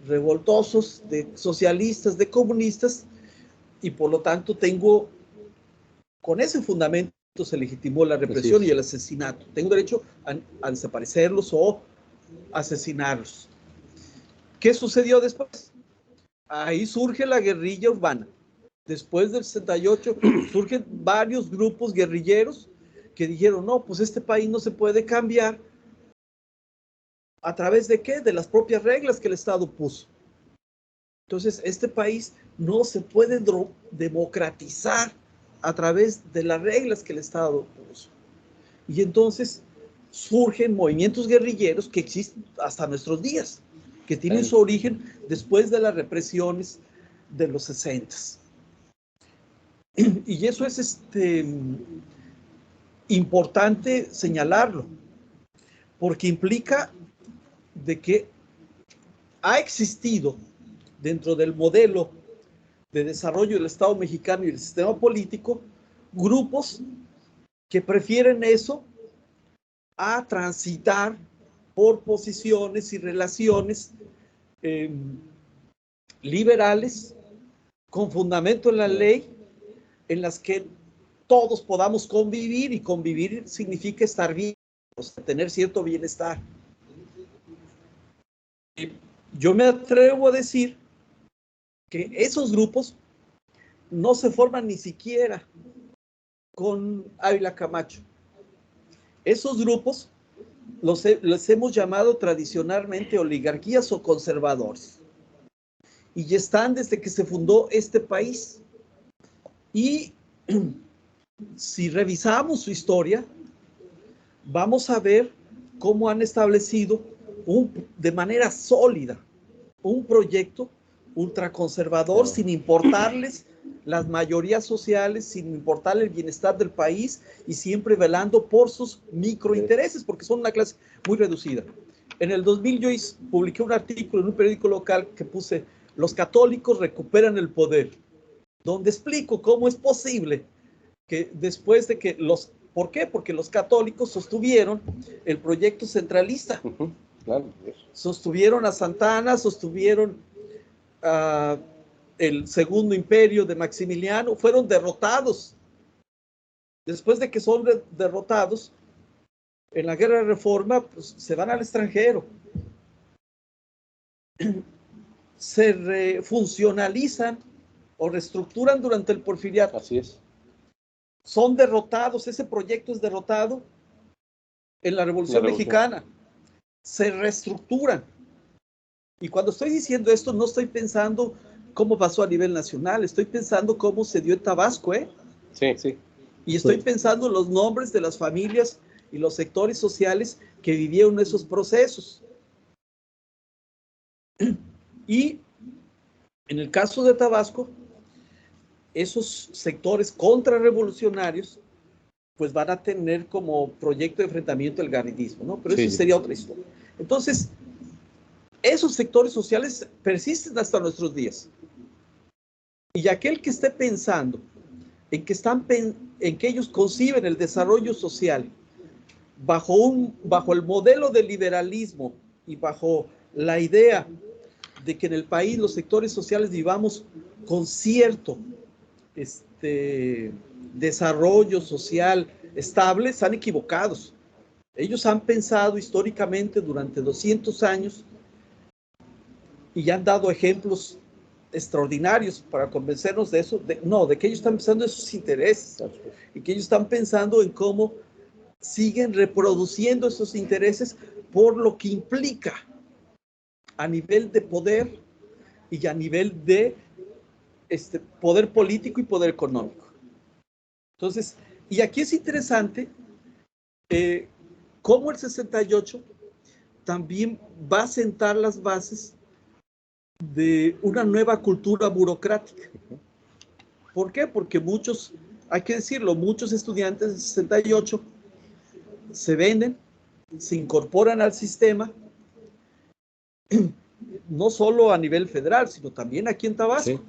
revoltosos, de socialistas, de comunistas, y por lo tanto con ese fundamento se legitimó la represión y el asesinato. Tengo derecho a desaparecerlos o asesinarlos. ¿Qué sucedió después? Ahí surge la guerrilla urbana. Después del 68 surgen varios grupos guerrilleros que dijeron, no, pues este país no se puede cambiar. ¿A través de qué? De las propias reglas que el Estado puso. Entonces, este país no se puede democratizar a través de las reglas que el Estado puso. Y entonces surgen movimientos guerrilleros que existen hasta nuestros días, que tienen su origen después de las represiones de los 60. Y eso es importante señalarlo, porque implica de que ha existido dentro del modelo de desarrollo del Estado mexicano y el sistema político grupos que prefieren eso a transitar por posiciones y relaciones liberales con fundamento en la ley, en las que todos podamos convivir, y convivir significa estar bien, o sea, tener cierto bienestar. Yo me atrevo a decir que esos grupos no se forman ni siquiera con Ávila Camacho. Esos grupos les hemos llamado tradicionalmente oligarquías o conservadores. Y ya están desde que se fundó este país. Y si revisamos su historia, vamos a ver cómo han establecido de manera sólida un proyecto ultraconservador, sin importarles las mayorías sociales, sin importarle el bienestar del país, y siempre velando por sus microintereses, porque son una clase muy reducida. En el 2000 yo publiqué un artículo en un periódico local que puse: los católicos recuperan el poder, donde explico cómo es posible que después de que ¿por qué? Porque los católicos sostuvieron el proyecto centralista. Claro. Sostuvieron a Santa Anna, sostuvieron el Segundo Imperio de Maximiliano, fueron derrotados. Después de que son derrotados en la Guerra de Reforma, pues, se van al extranjero. Se refuncionalizan o reestructuran durante el Porfiriato. Así es. Son derrotados, ese proyecto es derrotado en la Revolución Mexicana. Se reestructuran. Y cuando estoy diciendo esto, no estoy pensando cómo pasó a nivel nacional, estoy pensando cómo se dio en Tabasco, ¿eh? Sí, sí. Y estoy pensando en los nombres de las familias y los sectores sociales que vivieron esos procesos. Y en el caso de Tabasco, esos sectores contrarrevolucionarios pues van a tener como proyecto de enfrentamiento el garridismo, ¿no? Pero eso sería otra historia. Entonces, esos sectores sociales persisten hasta nuestros días. Y aquel que esté pensando en que ellos conciben el desarrollo social bajo el modelo del liberalismo y bajo la idea de que en el país los sectores sociales vivamos con cierto desarrollo social estable, están equivocados. Ellos han pensado históricamente durante 200 años y han dado ejemplos extraordinarios para convencernos de eso, de que ellos están pensando en sus intereses y que ellos están pensando en cómo siguen reproduciendo esos intereses por lo que implica a nivel de poder y a nivel de poder político y poder económico. Entonces, y aquí es interesante cómo el 68 también va a sentar las bases de una nueva cultura burocrática. ¿Por qué? Porque muchos, hay que decirlo, muchos estudiantes del 68 se venden, se incorporan al sistema, no solo a nivel federal, sino también aquí en Tabasco. Sí.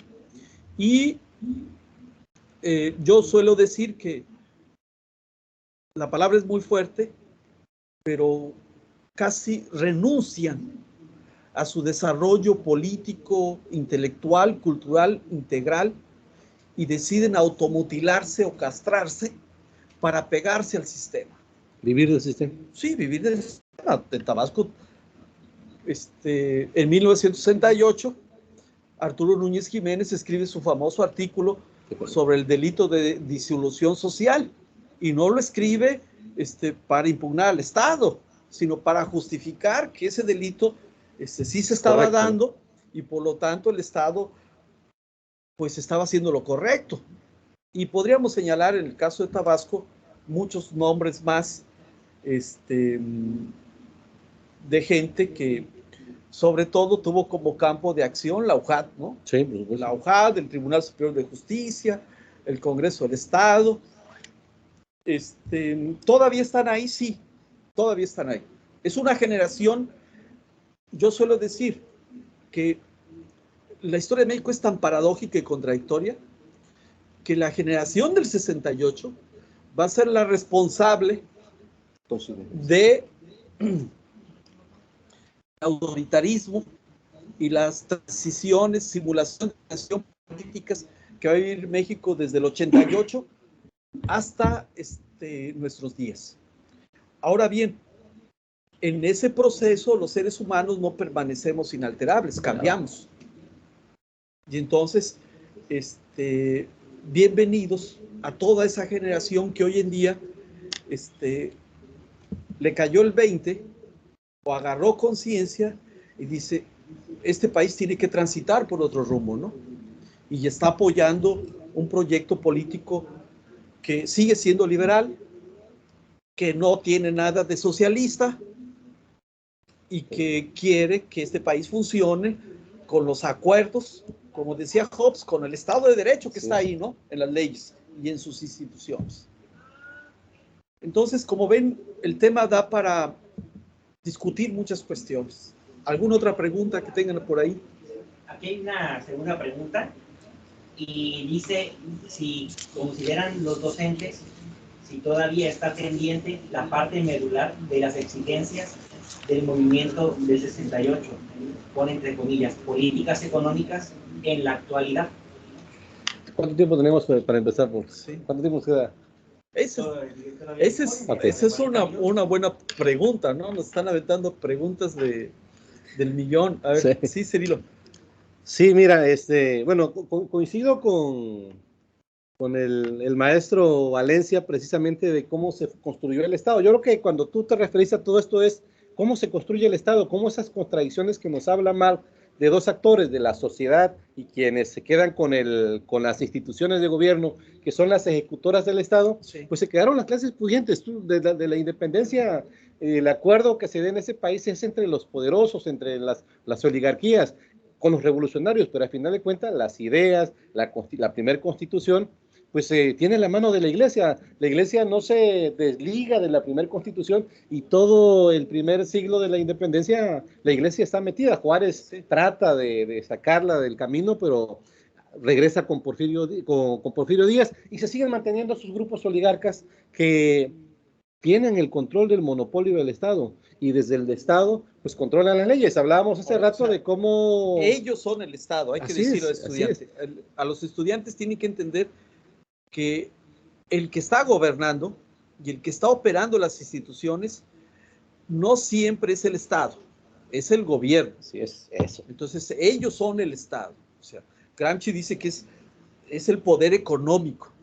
Y yo suelo decir que la palabra es muy fuerte, pero casi renuncian a su desarrollo político, intelectual, cultural, integral, y deciden automutilarse o castrarse para pegarse al sistema. ¿Vivir del sistema? Sí, vivir del sistema. En Tabasco, en 1968, Arturo Núñez Jiménez escribe su famoso artículo sobre el delito de disolución social, y no lo escribe para impugnar al Estado, sino para justificar que ese delito sí se estaba dando, y por lo tanto el Estado pues estaba haciendo lo correcto. Y podríamos señalar en el caso de Tabasco muchos nombres más de gente que sobre todo tuvo como campo de acción la UJAT, ¿no? Sí, La UJAT, el Tribunal Superior de Justicia, el Congreso del Estado. ¿Todavía están ahí? Sí, todavía están ahí. Es una generación, yo suelo decir que la historia de México es tan paradójica y contradictoria que la generación del 68 va a ser la responsable de autoritarismo y las transiciones, simulaciones políticas que va a vivir México desde el 88 hasta nuestros días. Ahora bien, en ese proceso los seres humanos no permanecemos inalterables, cambiamos. Y entonces, bienvenidos a toda esa generación que hoy en día le cayó el 20 o agarró conciencia y dice, este país tiene que transitar por otro rumbo, ¿no? Y está apoyando un proyecto político que sigue siendo liberal, que no tiene nada de socialista y que quiere que este país funcione con los acuerdos, como decía Hobbes, con el Estado de Derecho que está ahí, ¿no? En las leyes y en sus instituciones. Entonces, como ven, el tema da para discutir muchas cuestiones. ¿Alguna otra pregunta que tengan por ahí? Aquí hay una segunda pregunta y dice si consideran los docentes si todavía está pendiente la parte medular de las exigencias del movimiento del 68, pone entre comillas, políticas económicas en la actualidad. ¿Cuánto tiempo tenemos para empezar? Sí. ¿Cuánto tiempo nos queda? Esa es una buena pregunta, ¿no? Nos están aventando preguntas del millón. A ver, sí, Cirilo. Sí, mira, bueno, coincido con el maestro Valencia precisamente de cómo se construyó el Estado. Yo creo que cuando tú te referís a todo esto es cómo se construye el Estado, cómo esas contradicciones que nos habla mal de dos actores, de la sociedad y quienes se quedan con las instituciones de gobierno, que son las ejecutoras del Estado, sí, pues se quedaron las clases pudientes. De la independencia, el acuerdo que se dé en ese país es entre los poderosos, entre las oligarquías, con los revolucionarios, pero al final de cuentas las ideas, la primera constitución, pues tiene la mano de la iglesia no se desliga de la primera constitución y todo el primer siglo de la independencia la iglesia está metida. Juárez trata de sacarla del camino, pero regresa con Porfirio Díaz y se siguen manteniendo sus grupos oligarcas que tienen el control del monopolio del Estado y desde el Estado pues controlan las leyes. Hablábamos hace rato de cómo... Ellos son el Estado, hay que decirlo a estudiantes. A los estudiantes tienen que entender que el que está gobernando y el que está operando las instituciones no siempre es el Estado, es el gobierno. Sí, es eso. Entonces, ellos son el Estado. O sea, Gramsci dice que es el poder económico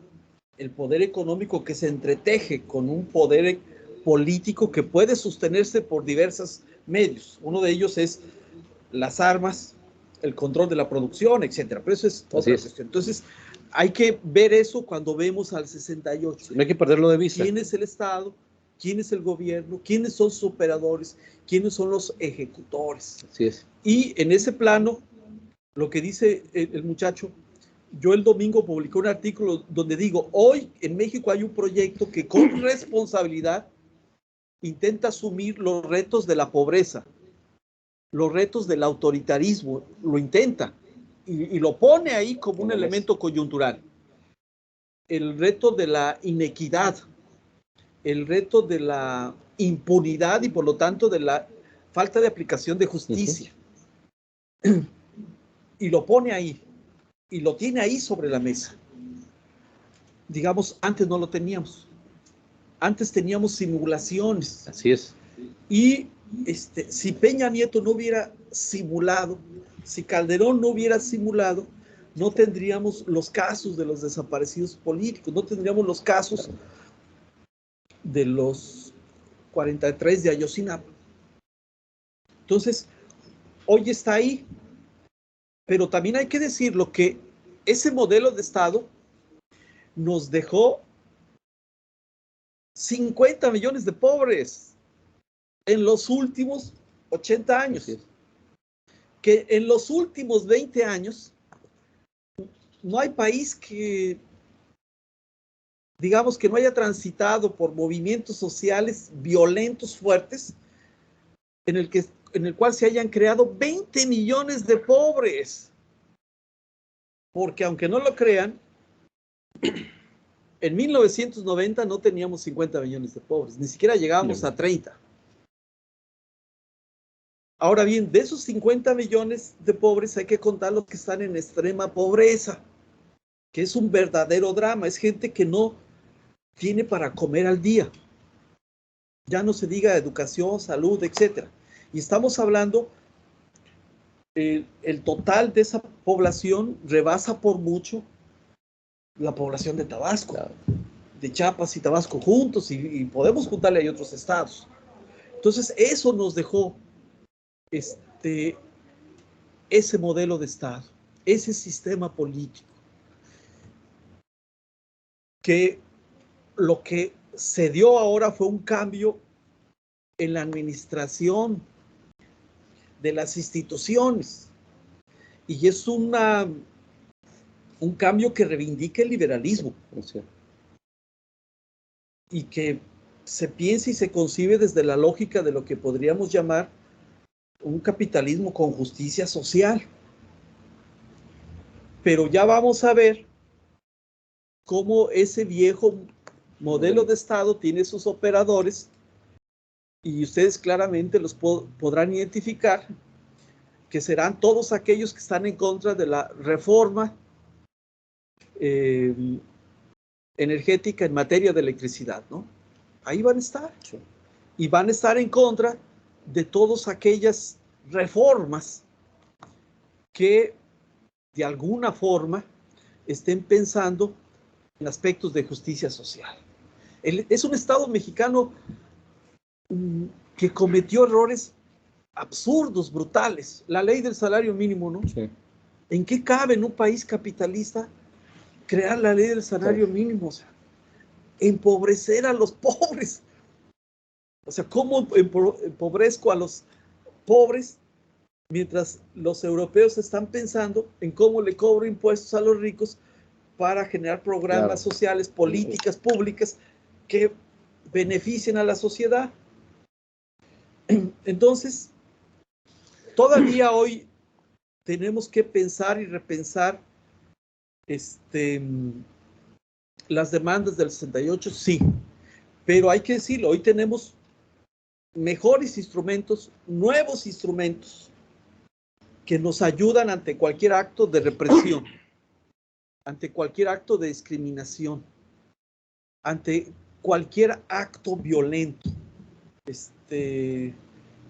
que se entreteje con un poder político que puede sostenerse por diversos medios. Uno de ellos es las armas, el control de la producción, etcétera. Pero eso es otra cuestión. Entonces, hay que ver eso cuando vemos al 68. No hay que perderlo de vista. ¿Quién es el Estado? ¿Quién es el gobierno? ¿Quiénes son sus operadores? ¿Quiénes son los ejecutores? Así es. Y en ese plano, lo que dice el muchacho, yo el domingo publiqué un artículo donde digo, hoy en México hay un proyecto que con responsabilidad intenta asumir los retos de la pobreza, los retos del autoritarismo, lo intenta y lo pone ahí como un elemento coyuntural. El reto de la inequidad, el reto de la impunidad y por lo tanto de la falta de aplicación de justicia. Y lo pone ahí, y lo tiene ahí sobre la mesa. Digamos, antes no lo teníamos. Antes teníamos simulaciones. Así es. Y si Peña Nieto no hubiera simulado, si Calderón no hubiera simulado, no tendríamos los casos de los desaparecidos políticos, no tendríamos los casos de los 43 de Ayotzinapa. Entonces, hoy está ahí, pero también hay que decirlo que ese modelo de Estado nos dejó 50 millones de pobres en los últimos 80 años. que en los últimos 20 años no hay país que, digamos, que no haya transitado por movimientos sociales violentos, fuertes, en el cual se hayan creado 20 millones de pobres. Porque aunque no lo crean, en 1990 no teníamos 50 millones de pobres, ni siquiera llegábamos a 30. Ahora bien, de esos 50 millones de pobres hay que contar los que están en extrema pobreza, que es un verdadero drama. Es gente que no tiene para comer al día. Ya no se diga educación, salud, etc. Y estamos hablando, el total de esa población rebasa por mucho la población de Tabasco, de Chiapas y Tabasco juntos, y podemos juntarle a otros estados. Entonces, eso nos dejó ese modelo de Estado, ese sistema político, que lo que se dio ahora fue un cambio en la administración de las instituciones, y es un cambio que reivindica el liberalismo, y que se piensa y se concibe desde la lógica de lo que podríamos llamar un capitalismo con justicia social. Pero ya vamos a ver cómo ese viejo modelo de Estado tiene sus operadores, y ustedes claramente los podrán identificar, que serán todos aquellos que están en contra de la reforma energética en materia de electricidad, ¿no? Ahí van a estar. Sí. Y van a estar en contra de todas aquellas reformas que de alguna forma estén pensando en aspectos de justicia social. Es un Estado mexicano que cometió errores absurdos, brutales. La ley del salario mínimo, ¿no? Sí. ¿En qué cabe en un país capitalista crear la ley del salario mínimo? O sea, empobrecer a los pobres. O sea, ¿cómo empobrezco a los pobres mientras los europeos están pensando en cómo le cobro impuestos a los ricos para generar programas sociales, políticas públicas que beneficien a la sociedad? Entonces, todavía hoy tenemos que pensar y repensar las demandas del 68, sí, pero hay que decirlo, hoy tenemos mejores instrumentos, nuevos instrumentos que nos ayudan ante cualquier acto de represión, ante cualquier acto de discriminación, ante cualquier acto violento.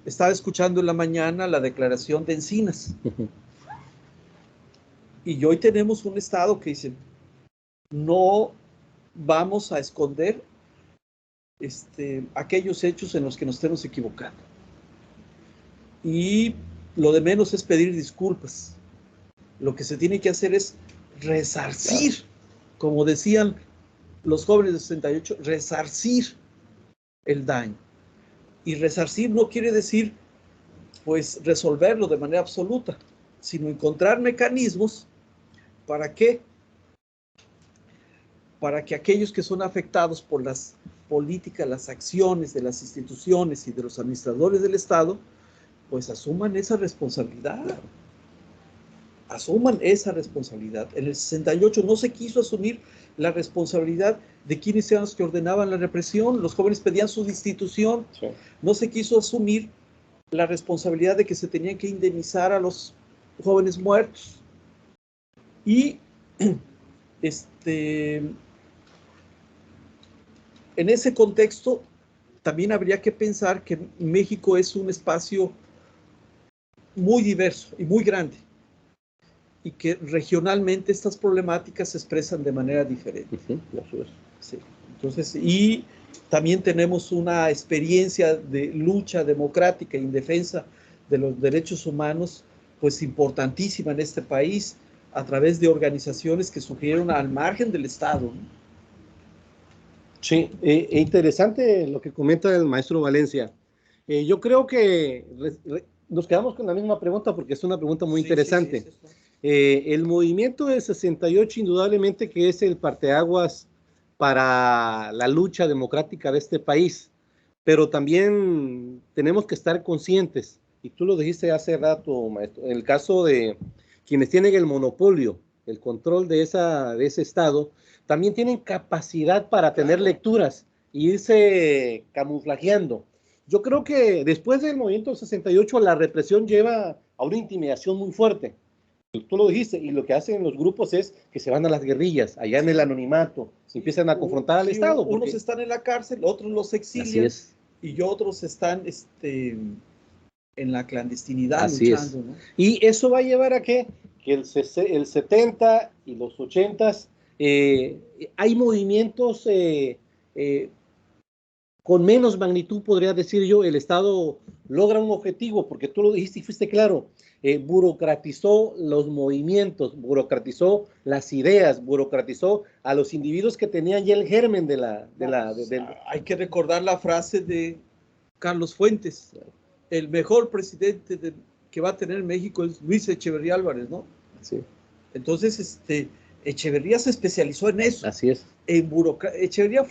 Estaba escuchando en la mañana la declaración de Encinas. Y hoy tenemos un Estado que dice, no vamos a esconder aquellos hechos en los que nos estemos equivocando. Y lo de menos es pedir disculpas. Lo que se tiene que hacer es resarcir, como decían los jóvenes de 68, resarcir el daño. Y resarcir no quiere decir, pues, resolverlo de manera absoluta, sino encontrar mecanismos para que aquellos que son afectados por las políticas, las acciones de las instituciones y de los administradores del Estado, pues asuman esa responsabilidad. Claro. Asuman esa responsabilidad. En el 68 no se quiso asumir la responsabilidad de quienes eran los que ordenaban la represión. Los jóvenes pedían su destitución. Sí. No se quiso asumir la responsabilidad de que se tenían que indemnizar a los jóvenes muertos. Y en ese contexto también habría que pensar que México es un espacio muy diverso y muy grande, y que regionalmente estas problemáticas se expresan de manera diferente. Sí. Entonces, y también tenemos una experiencia de lucha democrática y en defensa de los derechos humanos, pues importantísima en este país, a través de organizaciones que surgieron al margen del Estado, ¿no? Sí, interesante lo que comenta el maestro Valencia. Yo creo que nos quedamos con la misma pregunta porque es una pregunta muy Sí, interesante. sí, sí, sí. El movimiento del 68 indudablemente que es el parteaguas para la lucha democrática de este país, pero también tenemos que estar conscientes, y tú lo dijiste hace rato, maestro, en el caso de quienes tienen el monopolio, el control de ese estado, también tienen capacidad para tener lecturas e irse camuflajeando. Yo creo que después del movimiento del 68 la represión lleva a una intimidación muy fuerte. Tú lo dijiste, y lo que hacen los grupos es que se van a las guerrillas, allá en el anonimato, Sí, empiezan a confrontar al sí, Estado. unos Porque... están en la cárcel, otros los Así exilian es. y otros están en la clandestinidad Así es. luchando, ¿no? Y eso va a llevar a que el 70 y los 80 hay movimientos eh, con menos magnitud, podría decir yo, el Estado logra un objetivo, porque tú lo dijiste y fuiste claro, burocratizó los movimientos, burocratizó las ideas, burocratizó a los individuos que tenían ya el germen de la... Hay que recordar la frase de Carlos Fuentes, el mejor presidente que va a tener México es Luis Echeverría Álvarez, ¿no? Sí. Entonces, Echeverría se especializó en eso. Así es. Echeverría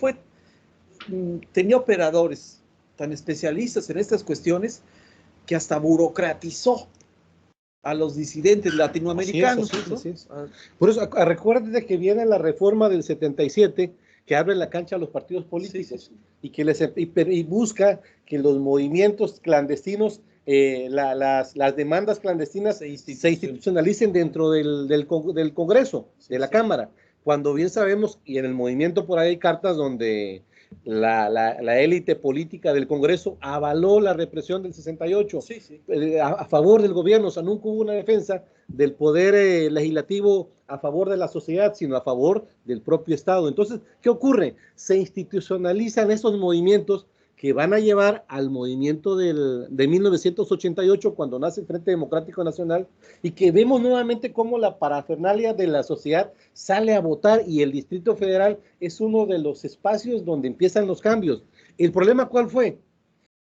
tenía operadores tan especialistas en estas cuestiones que hasta burocratizó a los disidentes latinoamericanos. Así es. Por eso, recuérdate que viene la reforma del 77 que abre la cancha a los partidos políticos y que y busca que los movimientos clandestinos, las demandas clandestinas se institucionalicen dentro del Congreso, de la Cámara. Cuando bien sabemos, y en el movimiento por ahí hay cartas donde la élite política del Congreso avaló la represión del 68 a favor del gobierno. O sea, nunca hubo una defensa del poder legislativo a favor de la sociedad, sino a favor del propio Estado. Entonces, ¿qué ocurre? Se institucionalizan esos movimientos que van a llevar al movimiento de 1988, cuando nace el Frente Democrático Nacional, y que vemos nuevamente cómo la parafernalia de la sociedad sale a votar, y el Distrito Federal es uno de los espacios donde empiezan los cambios. ¿El problema cuál fue?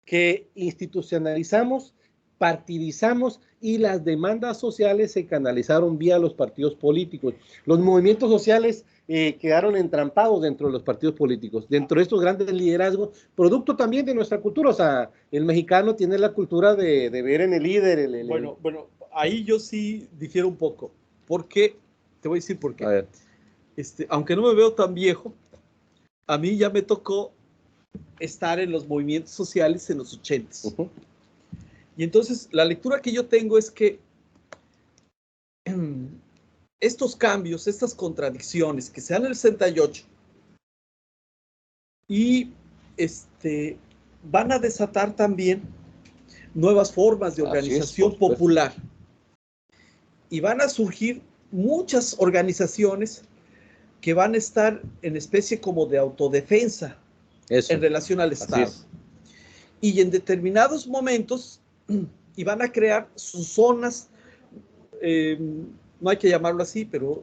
Que institucionalizamos, partidizamos y las demandas sociales se canalizaron vía los partidos políticos. Los movimientos sociales quedaron entrampados dentro de los partidos políticos, dentro de estos grandes liderazgos, producto también de nuestra cultura. O sea, el mexicano tiene la cultura de ver en el líder. Bueno, ahí yo sí difiero un poco. ¿Por qué? Te voy a decir por qué. A ver. Aunque no me veo tan viejo, a mí ya me tocó estar en los movimientos sociales en los 80s. Y entonces la lectura que yo tengo es que estos cambios, estas contradicciones que se dan en el 68 y van a desatar también nuevas formas de organización popular. Y van a surgir muchas organizaciones que van a estar en especie como de autodefensa en relación al Estado. Y en determinados momentos, y van a crear sus zonas, no hay que llamarlo así, pero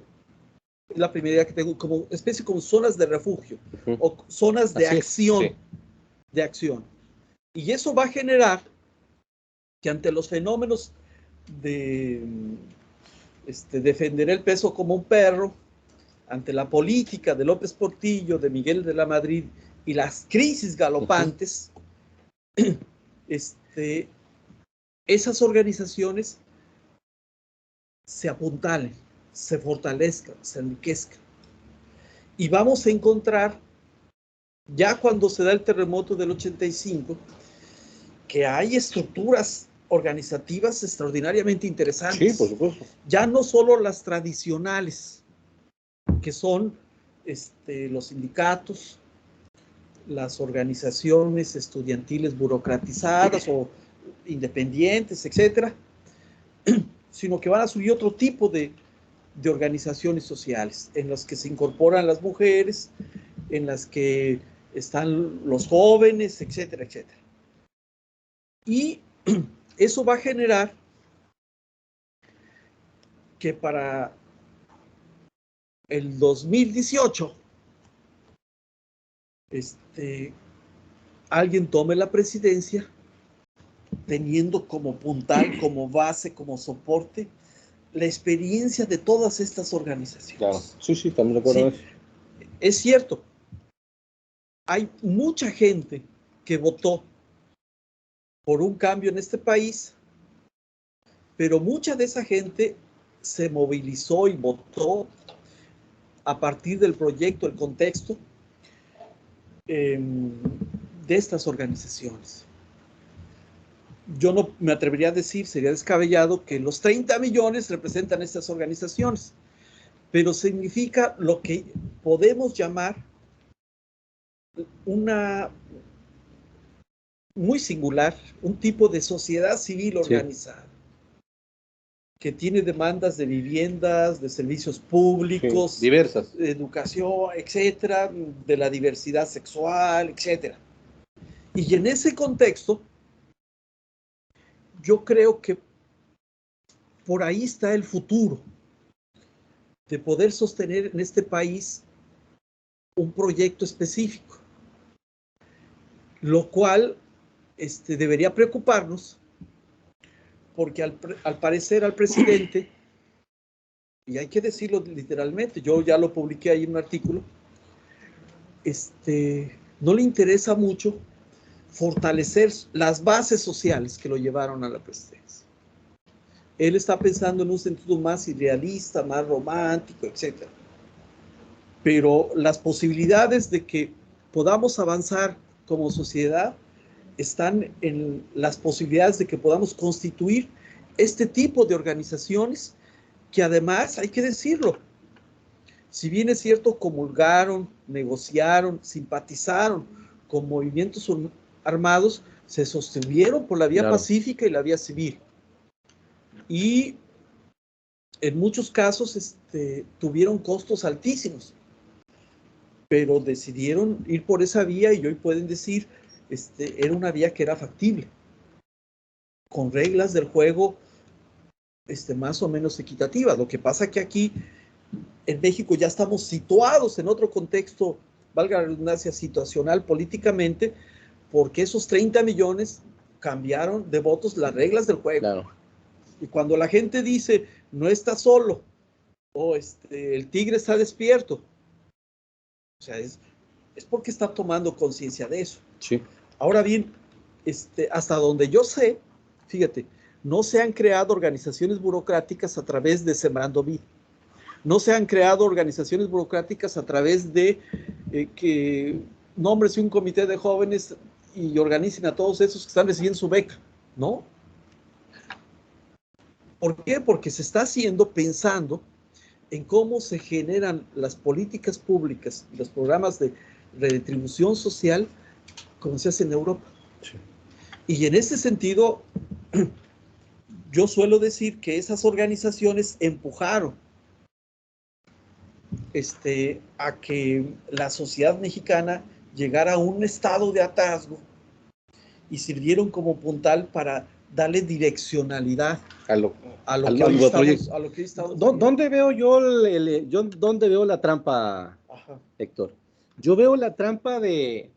es la primera idea que tengo, como especie como zonas de refugio, o zonas de acción, de acción. Y eso va a generar que ante los fenómenos de defender el peso como un perro, ante la política de López Portillo, de Miguel de la Madrid y las crisis galopantes, esas organizaciones se apuntalen, se fortalezcan, se enriquezcan. Y vamos a encontrar, ya cuando se da el terremoto del 85, que hay estructuras organizativas extraordinariamente interesantes. Sí, por supuesto. Ya no solo las tradicionales, que son los sindicatos, las organizaciones estudiantiles burocratizadas o independientes, etcétera, sino que van a surgir otro tipo de organizaciones sociales, en las que se incorporan las mujeres, en las que están los jóvenes, etcétera, etcétera. Y eso va a generar que para el 2018 alguien tome la presidencia teniendo como puntal, como base, como soporte, la experiencia de todas estas organizaciones. Claro, sí, sí, también recuerdo eso. Es cierto, hay mucha gente que votó por un cambio en este país, pero mucha de esa gente se movilizó y votó a partir del proyecto, el contexto de estas organizaciones. Yo no me atrevería a decir, sería descabellado, que los 30 millones representan estas organizaciones, pero significa lo que podemos llamar una muy singular, un tipo de sociedad civil organizada, que tiene demandas de viviendas, de servicios públicos, diversas, de educación, etcétera, de la diversidad sexual, etcétera. Y en ese contexto, yo creo que por ahí está el futuro de poder sostener en este país un proyecto específico, lo cual debería preocuparnos, porque al parecer al presidente, y hay que decirlo literalmente, yo ya lo publiqué ahí en un artículo, no le interesa mucho fortalecer las bases sociales que lo llevaron a la presidencia. Él está pensando en un sentido más idealista, más romántico, etc. Pero las posibilidades de que podamos avanzar como sociedad están en las posibilidades de que podamos constituir este tipo de organizaciones que además, hay que decirlo, si bien es cierto, comulgaron, negociaron, simpatizaron con movimientos armados, se sostuvieron por la vía pacífica y la vía civil. Y en muchos casos tuvieron costos altísimos, pero decidieron ir por esa vía y hoy pueden decir, era una vía que era factible, con reglas del juego más o menos equitativas. Lo que pasa que aquí en México ya estamos situados en otro contexto, valga la redundancia, situacional políticamente, porque esos 30 millones cambiaron de votos las reglas del juego. Claro. Y cuando la gente dice, no está solo, o el tigre está despierto, o sea, es porque está tomando conciencia de eso. Sí. Ahora bien, hasta donde yo sé, fíjate, no se han creado organizaciones burocráticas a través de Sembrando Vida. No se han creado organizaciones burocráticas a través de que nómbrese un comité de jóvenes y organicen a todos esos que están recibiendo su beca, ¿no? ¿Por qué? Porque se está haciendo pensando en cómo se generan las políticas públicas y los programas de redistribución social como se hace en Europa. Sí. Y en ese sentido, yo suelo decir que esas organizaciones empujaron a que la sociedad mexicana llegara a un estado de hartazgo y sirvieron como puntal para darle direccionalidad a lo que estamos ¿Dónde veo yo dónde veo la trampa, Héctor? Yo veo la trampa de...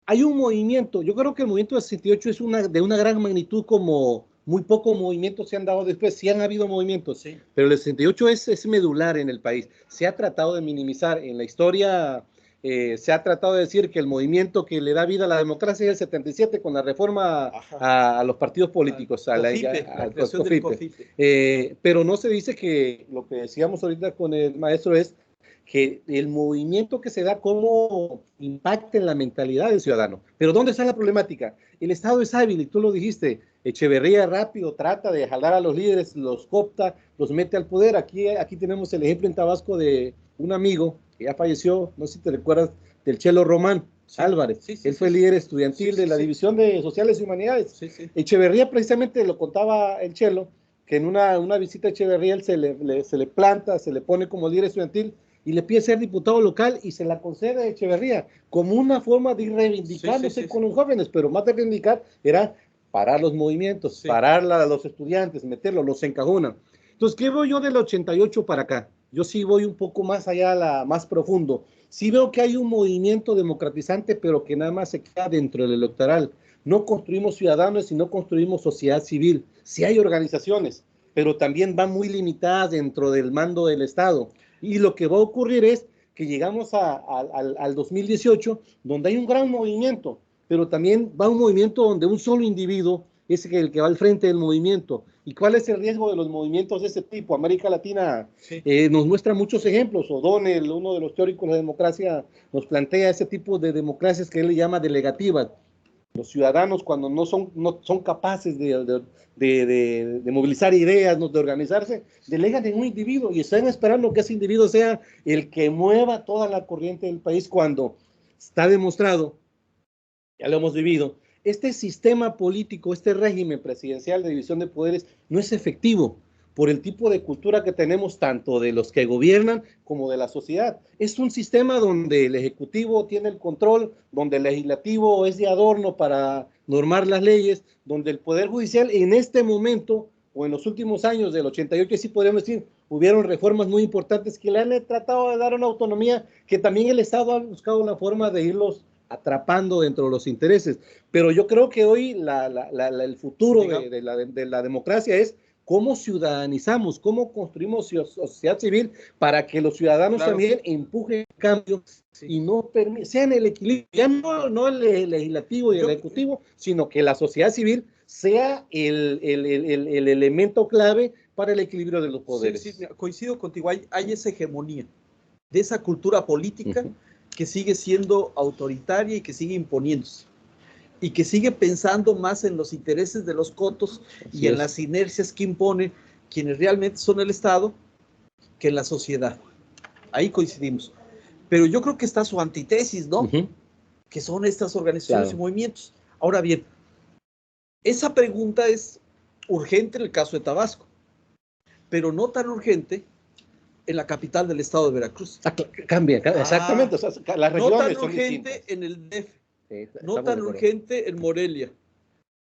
Hay un movimiento, yo creo que el movimiento del 68 es de una gran magnitud, como muy pocos movimientos se han dado después. Sí han habido movimientos, sí, pero el 68 es medular en el país. Se ha tratado de minimizar en la historia, se ha tratado de decir que el movimiento que le da vida a la democracia es el 77 con la reforma a los partidos políticos, la creación del COFIPE. Pero no se dice que lo que decíamos ahorita con el maestro es que el movimiento que se da, cómo impacta en la mentalidad del ciudadano. Pero ¿dónde está la problemática? El Estado es hábil, y tú lo dijiste, Echeverría rápido trata de jalar a los líderes, los coopta, los mete al poder. Aquí tenemos el ejemplo en Tabasco de un amigo que ya falleció, no sé si te recuerdas, del Chelo Román Álvarez. Él fue líder estudiantil de la División de Sociales y Humanidades. Echeverría, precisamente, lo contaba el Chelo, que en una visita a Echeverría él se le planta, se le pone como líder estudiantil, y le pide ser diputado local y se la concede a Echeverría como una forma de ir reivindicándose con los jóvenes, pero más de reivindicar era parar los movimientos, parar a los estudiantes, meterlos, los encajonan. Entonces, ¿qué veo yo del 88 para acá? Yo sí voy un poco más allá, más profundo. Sí veo que hay un movimiento democratizante, pero que nada más se queda dentro del electoral. no construimos ciudadanos y no construimos sociedad civil. Sí hay organizaciones, pero también van muy limitadas dentro del mando del Estado. Y lo que va a ocurrir es que llegamos al 2018, donde hay un gran movimiento, pero también va un movimiento donde un solo individuo es el que va al frente del movimiento. ¿Y cuál es el riesgo de los movimientos de ese tipo? América Latina nos muestra muchos ejemplos. O'Donnell, uno de los teóricos de la democracia, nos plantea ese tipo de democracias que él le llama delegativas. Los ciudadanos, cuando no son capaces de movilizar ideas, de organizarse, delegan en un individuo y están esperando que ese individuo sea el que mueva toda la corriente del país, cuando está demostrado, ya lo hemos vivido, este sistema político, este régimen presidencial de división de poderes no es efectivo por el tipo de cultura que tenemos, tanto de los que gobiernan como de la sociedad. Es un sistema donde el Ejecutivo tiene el control, donde el Legislativo es de adorno para normar las leyes, donde el Poder Judicial en este momento, o en los últimos años del 88, sí podríamos decir, hubieron reformas muy importantes que le han tratado de dar una autonomía que también el Estado ha buscado una forma de irlos atrapando dentro de los intereses. Pero yo creo que hoy el futuro de la democracia es cómo ciudadanizamos, cómo construimos sociedad civil para que los ciudadanos también empujen cambios y no sean el equilibrio, ya no el legislativo y el ejecutivo, sino que la sociedad civil sea el elemento clave para el equilibrio de los poderes. Sí, coincido contigo, hay esa hegemonía de esa cultura política que sigue siendo autoritaria y que sigue imponiéndose, y que sigue pensando más en los intereses de los cotos y en las inercias que impone quienes realmente son el Estado que en la sociedad. Ahí coincidimos. Pero yo creo que está su antítesis, ¿no? Que son estas organizaciones y movimientos. Ahora bien, esa pregunta es urgente en el caso de Tabasco, pero no tan urgente en la capital del estado de Veracruz. Cambia, exactamente. O sea, las regiones no tan son urgente distintas. en el DF, Sí, no tan urgente en Morelia,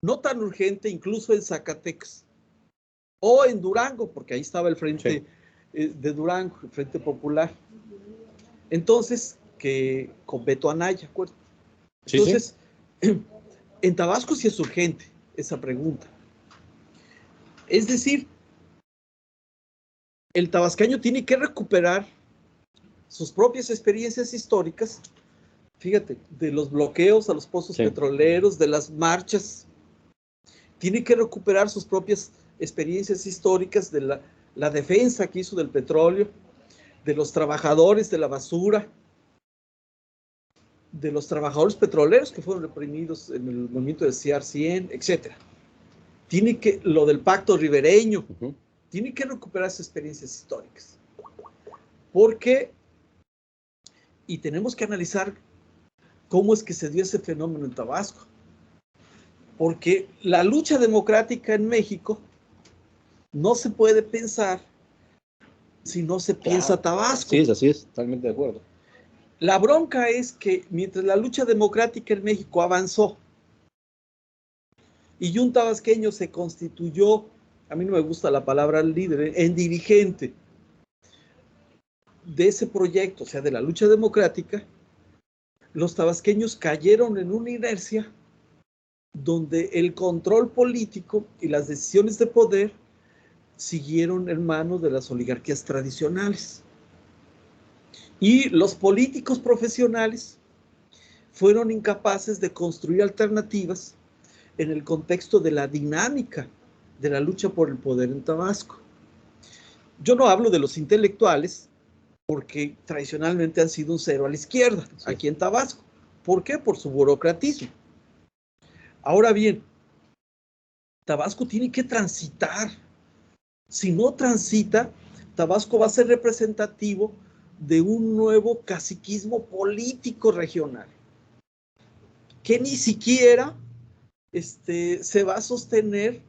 no tan urgente incluso en Zacatecas o en Durango, porque ahí estaba el frente de Durango, el Frente Popular. Entonces, que con Beto Anaya, ¿acuerdo? Entonces, en Tabasco sí es urgente esa pregunta. Es decir, el tabasqueño tiene que recuperar sus propias experiencias históricas, fíjate, de los bloqueos a los pozos petroleros, de las marchas, tiene que recuperar sus propias experiencias históricas de la defensa que hizo del petróleo, de los trabajadores de la basura, de los trabajadores petroleros que fueron reprimidos en el movimiento del CR-100, etc. Tiene que, lo del pacto ribereño, tiene que recuperar esas experiencias históricas. Porque, y tenemos que analizar cómo es que se dio ese fenómeno en Tabasco. Porque la lucha democrática en México no se puede pensar si no se piensa Tabasco. Así es, totalmente de acuerdo. La bronca es que mientras la lucha democrática en México avanzó y un tabasqueño se constituyó, a mí no me gusta la palabra líder, en dirigente de ese proyecto, o sea, de la lucha democrática, los tabasqueños cayeron en una inercia donde el control político y las decisiones de poder siguieron en manos de las oligarquías tradicionales. Y los políticos profesionales fueron incapaces de construir alternativas en el contexto de la dinámica de la lucha por el poder en Tabasco. Yo no hablo de los intelectuales, porque tradicionalmente han sido un cero a la izquierda, aquí en Tabasco. ¿Por qué? Por su burocratismo. Ahora bien, Tabasco tiene que transitar. Si no transita, Tabasco va a ser representativo de un nuevo caciquismo político regional, que ni siquiera se va a sostener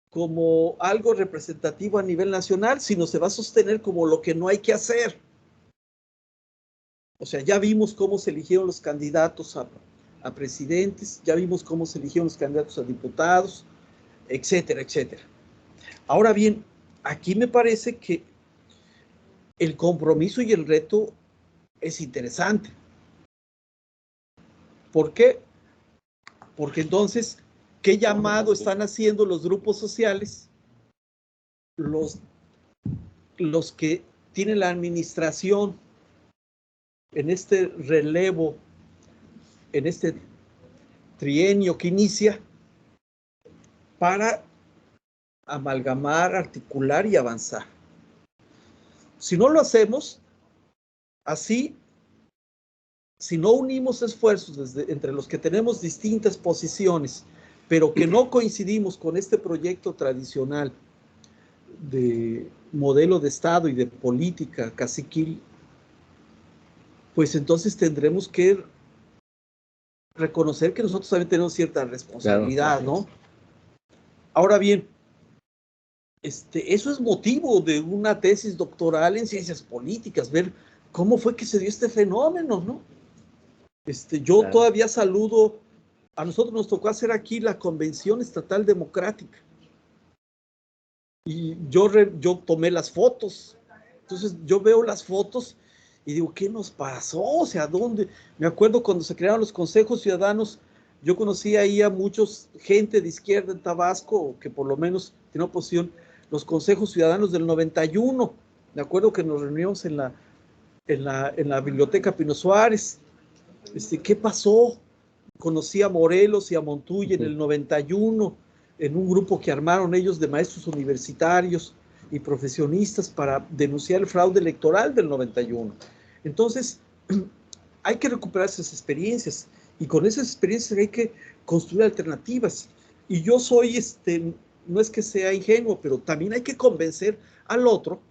como algo representativo a nivel nacional, sino se va a sostener como lo que no hay que hacer. O sea, ya vimos cómo se eligieron los candidatos a presidentes, ya vimos cómo se eligieron los candidatos a diputados, etcétera, etcétera. Ahora bien, aquí me parece que el compromiso y el reto es interesante. ¿Por qué? Porque entonces, ¿qué llamado están haciendo los grupos sociales? Los que tienen la administración en este relevo, en este trienio que inicia, para amalgamar, articular y avanzar. Si no lo hacemos así, si no unimos esfuerzos entre los que tenemos distintas posiciones, pero que no coincidimos con este proyecto tradicional de modelo de Estado y de política caciquil, pues entonces tendremos que reconocer que nosotros también tenemos cierta responsabilidad, claro, ¿no? Ahora bien, eso es motivo de una tesis doctoral en ciencias políticas, ver cómo fue que se dio este fenómeno, ¿no? Yo claro, todavía saludo, a nosotros nos tocó hacer aquí la Convención Estatal Democrática, y yo tomé las fotos, entonces yo veo las fotos y digo, ¿qué nos pasó? O sea, ¿dónde? Me acuerdo cuando se crearon los consejos ciudadanos, yo conocí ahí a muchos gente de izquierda en Tabasco, que por lo menos tiene oposición, los consejos ciudadanos del 91, me acuerdo que nos reunimos en la biblioteca Pino Suárez. ¿Qué pasó? Conocí a Morelos y a Montuy en el 91, en un grupo que armaron ellos de maestros universitarios y profesionistas para denunciar el fraude electoral del 91. Entonces, hay que recuperar esas experiencias, y con esas experiencias hay que construir alternativas. Y yo soy, no es que sea ingenuo, pero también hay que convencer al otro,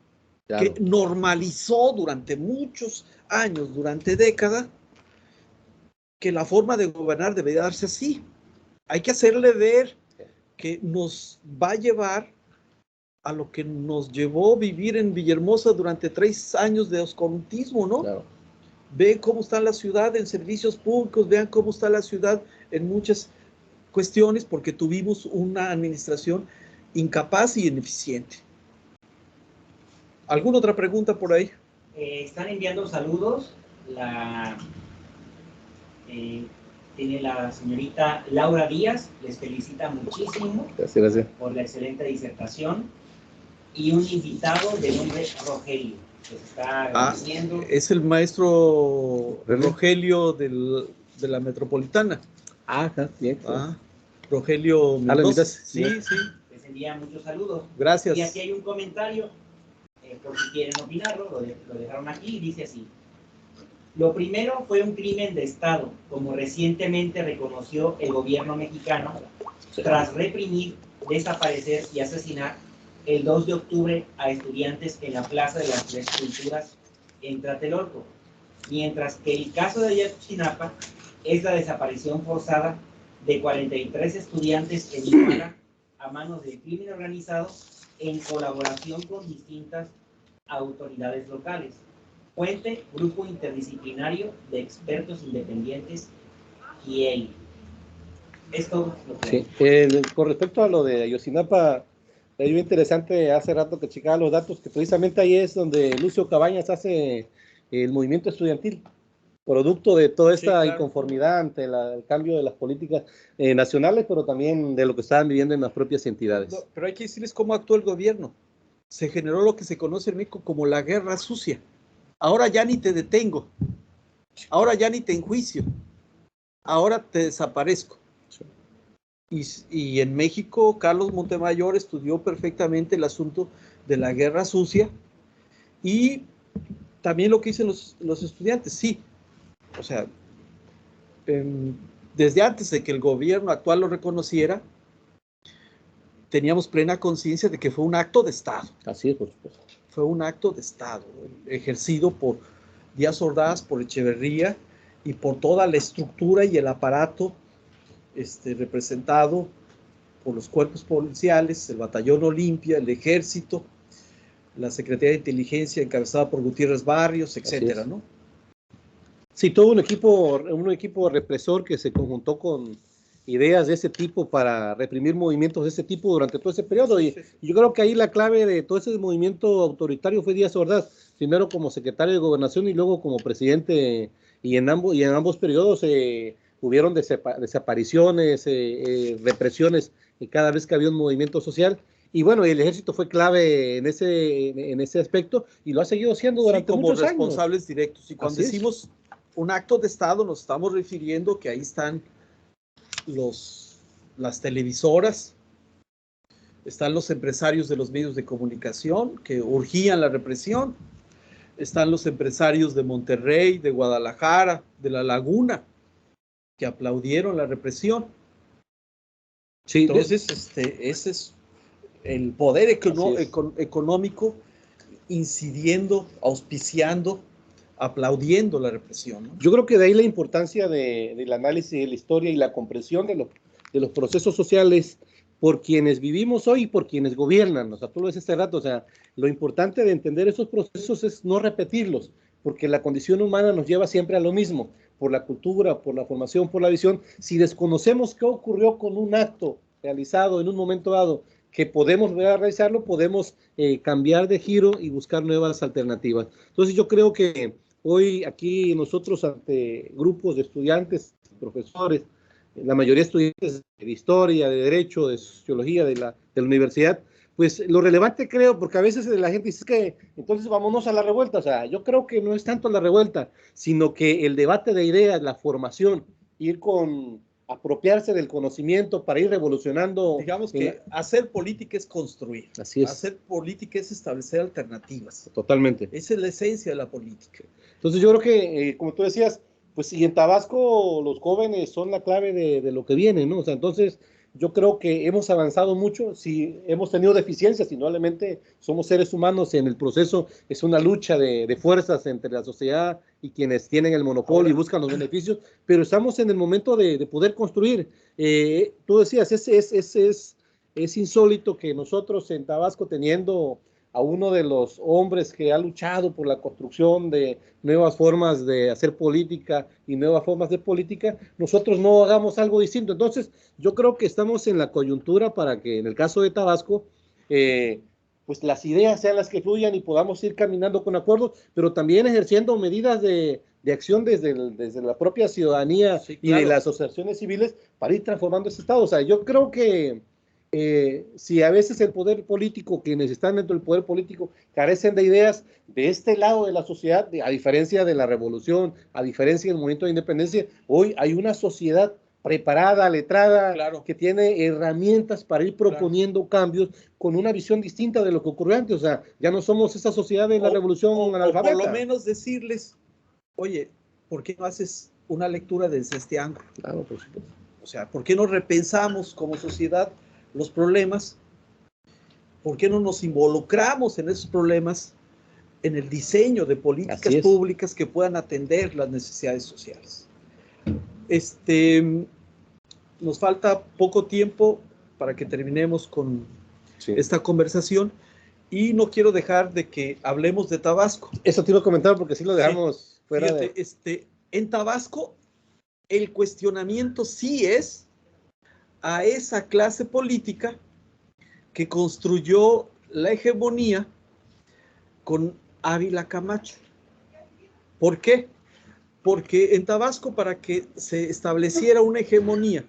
claro, que normalizó durante muchos años, durante décadas, que la forma de gobernar debería darse así. Hay que hacerle ver que nos va a llevar a lo que nos llevó vivir en Villahermosa durante 3 años de oscurantismo, ¿no? Claro. Vean cómo está la ciudad en servicios públicos, vean cómo está la ciudad en muchas cuestiones, porque tuvimos una administración incapaz y ineficiente. ¿Alguna otra pregunta por ahí? Están enviando saludos. Tiene la señorita Laura Díaz, les felicita muchísimo, gracias, por la excelente disertación, y un invitado de nombre Rogelio, que se está agradeciendo. Es el maestro Rogelio de la Metropolitana. Bien. Rogelio Mendoza. Sí. Les envía muchos saludos. Gracias. Y aquí hay un comentario, por si quieren opinarlo, lo dejaron aquí, y dice así: lo primero fue un crimen de Estado, como recientemente reconoció el gobierno mexicano, tras reprimir, desaparecer y asesinar el 2 de octubre a estudiantes en la Plaza de las Tres Culturas en Tlatelolco, mientras que el caso de Ayotzinapa es la desaparición forzada de 43 estudiantes en Iguala a manos del crimen organizado en colaboración con distintas autoridades locales. Fuente: Grupo Interdisciplinario de Expertos Independientes, GIEI. Esto es lo que... Sí. Con respecto a lo de Ayotzinapa, es muy interesante, hace rato que checaba los datos, que precisamente ahí es donde Lucio Cabañas hace el movimiento estudiantil, producto de toda esta inconformidad ante el cambio de las políticas nacionales, pero también de lo que estaban viviendo en las propias entidades. No, pero hay que decirles cómo actuó el gobierno. Se generó lo que se conoce en México como la guerra sucia. Ahora ya ni te detengo, ahora ya ni te enjuicio, ahora te desaparezco. Y en México, Carlos Montemayor estudió perfectamente el asunto de la guerra sucia, y también lo que dicen los estudiantes, sí. O sea, desde antes de que el gobierno actual lo reconociera, teníamos plena conciencia de que fue un acto de Estado. Así es, por supuesto. Fue un acto de Estado, ejercido por Díaz Ordaz, por Echeverría y por toda la estructura y el aparato representado por los cuerpos policiales, el Batallón Olimpia, el Ejército, la Secretaría de Inteligencia encabezada por Gutiérrez Barrios, etcétera, ¿no? Sí, todo un equipo represor que se conjuntó con ideas de ese tipo para reprimir movimientos de ese tipo durante todo ese periodo. Y yo creo que ahí la clave de todo ese movimiento autoritario fue Díaz Ordaz, primero como secretario de Gobernación y luego como presidente, y en ambos periodos hubieron desapariciones, represiones cada vez que había un movimiento social. Y bueno, el ejército fue clave en ese aspecto y lo ha seguido siendo durante muchos años. Como responsables directos. Y cuando decimos un acto de Estado, nos estamos refiriendo que ahí están las televisoras, están los empresarios de los medios de comunicación que urgían la represión, están los empresarios de Monterrey, de Guadalajara, de La Laguna, que aplaudieron la represión. Sí, entonces, ese es el poder económico incidiendo, auspiciando, aplaudiendo la represión, ¿no? Yo creo que de ahí la importancia del análisis de la historia y la comprensión de los procesos sociales por quienes vivimos hoy y por quienes gobiernan. O sea, tú lo ves hace rato, o sea, lo importante de entender esos procesos es no repetirlos, porque la condición humana nos lleva siempre a lo mismo, por la cultura, por la formación, por la visión. Si desconocemos qué ocurrió con un acto realizado en un momento dado, que podemos realizarlo, podemos cambiar de giro y buscar nuevas alternativas. Entonces yo creo que hoy aquí nosotros ante grupos de estudiantes, profesores, la mayoría estudiantes de historia, de derecho, de sociología de la universidad, pues lo relevante creo, porque a veces la gente dice que entonces vámonos a la revuelta. O sea, yo creo que no es tanto la revuelta, sino que el debate de ideas, la formación, apropiarse del conocimiento para ir revolucionando. Digamos que hacer política es construir. Así es. Hacer política es establecer alternativas. Totalmente. Esa es la esencia de la política. Entonces yo creo que, como tú decías, pues si en Tabasco los jóvenes son la clave de lo que viene, ¿no? O sea, entonces yo creo que hemos avanzado mucho, si hemos tenido deficiencias, indudablemente somos seres humanos en el proceso, es una lucha de fuerzas entre la sociedad y quienes tienen el monopolio y buscan los beneficios, pero estamos en el momento de poder construir. Tú decías, es insólito que nosotros en Tabasco, teniendo a uno de los hombres que ha luchado por la construcción de nuevas formas de hacer política y nuevas formas de política, nosotros no hagamos algo distinto. Entonces, yo creo que estamos en la coyuntura para que, en el caso de Tabasco, pues las ideas sean las que fluyan y podamos ir caminando con acuerdos, pero también ejerciendo medidas de acción desde la propia ciudadanía, sí, claro, y de las asociaciones civiles para ir transformando ese estado. O sea, yo creo que si a veces el poder político, quienes están dentro del poder político, carecen de ideas de este lado de la sociedad, a diferencia de la revolución, a diferencia del movimiento de independencia, hoy hay una sociedad preparada, letrada, claro, que tiene herramientas para ir proponiendo, claro, cambios con una visión distinta de lo que ocurrió antes. O sea, ya no somos esa sociedad de la revolución analfabeta. O por lo menos decirles, oye, ¿por qué no haces una lectura desde este ángulo? Claro, por supuesto. O sea, ¿por qué no repensamos como sociedad los problemas? ¿Por qué no nos involucramos en esos problemas, en el diseño de políticas públicas que puedan atender las necesidades sociales? Nos falta poco tiempo para que terminemos con esta conversación y no quiero dejar de que hablemos de Tabasco. Eso te iba a comentar porque sí lo dejamos fuera. Fíjate, en Tabasco el cuestionamiento sí es a esa clase política que construyó la hegemonía con Ávila Camacho. ¿Por qué? Porque en Tabasco, para que se estableciera una hegemonía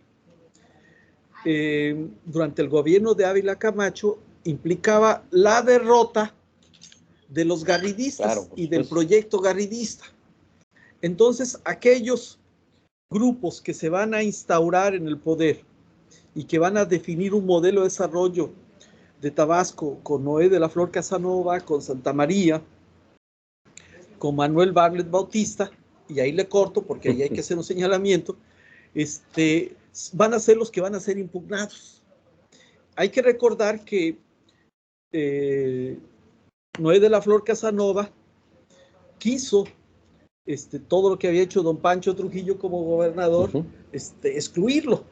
durante el gobierno de Ávila Camacho, implicaba la derrota de los garridistas, claro, y del proyecto garridista. Entonces, aquellos grupos que se van a instaurar en el poder y que van a definir un modelo de desarrollo de Tabasco con Noé de la Flor Casanova, con Santa María, con Manuel Barlet Bautista, y ahí le corto porque ahí hay que hacer un señalamiento, van a ser los que van a ser impugnados. Hay que recordar que Noé de la Flor Casanova quiso todo lo que había hecho don Pancho Trujillo como gobernador, excluirlo,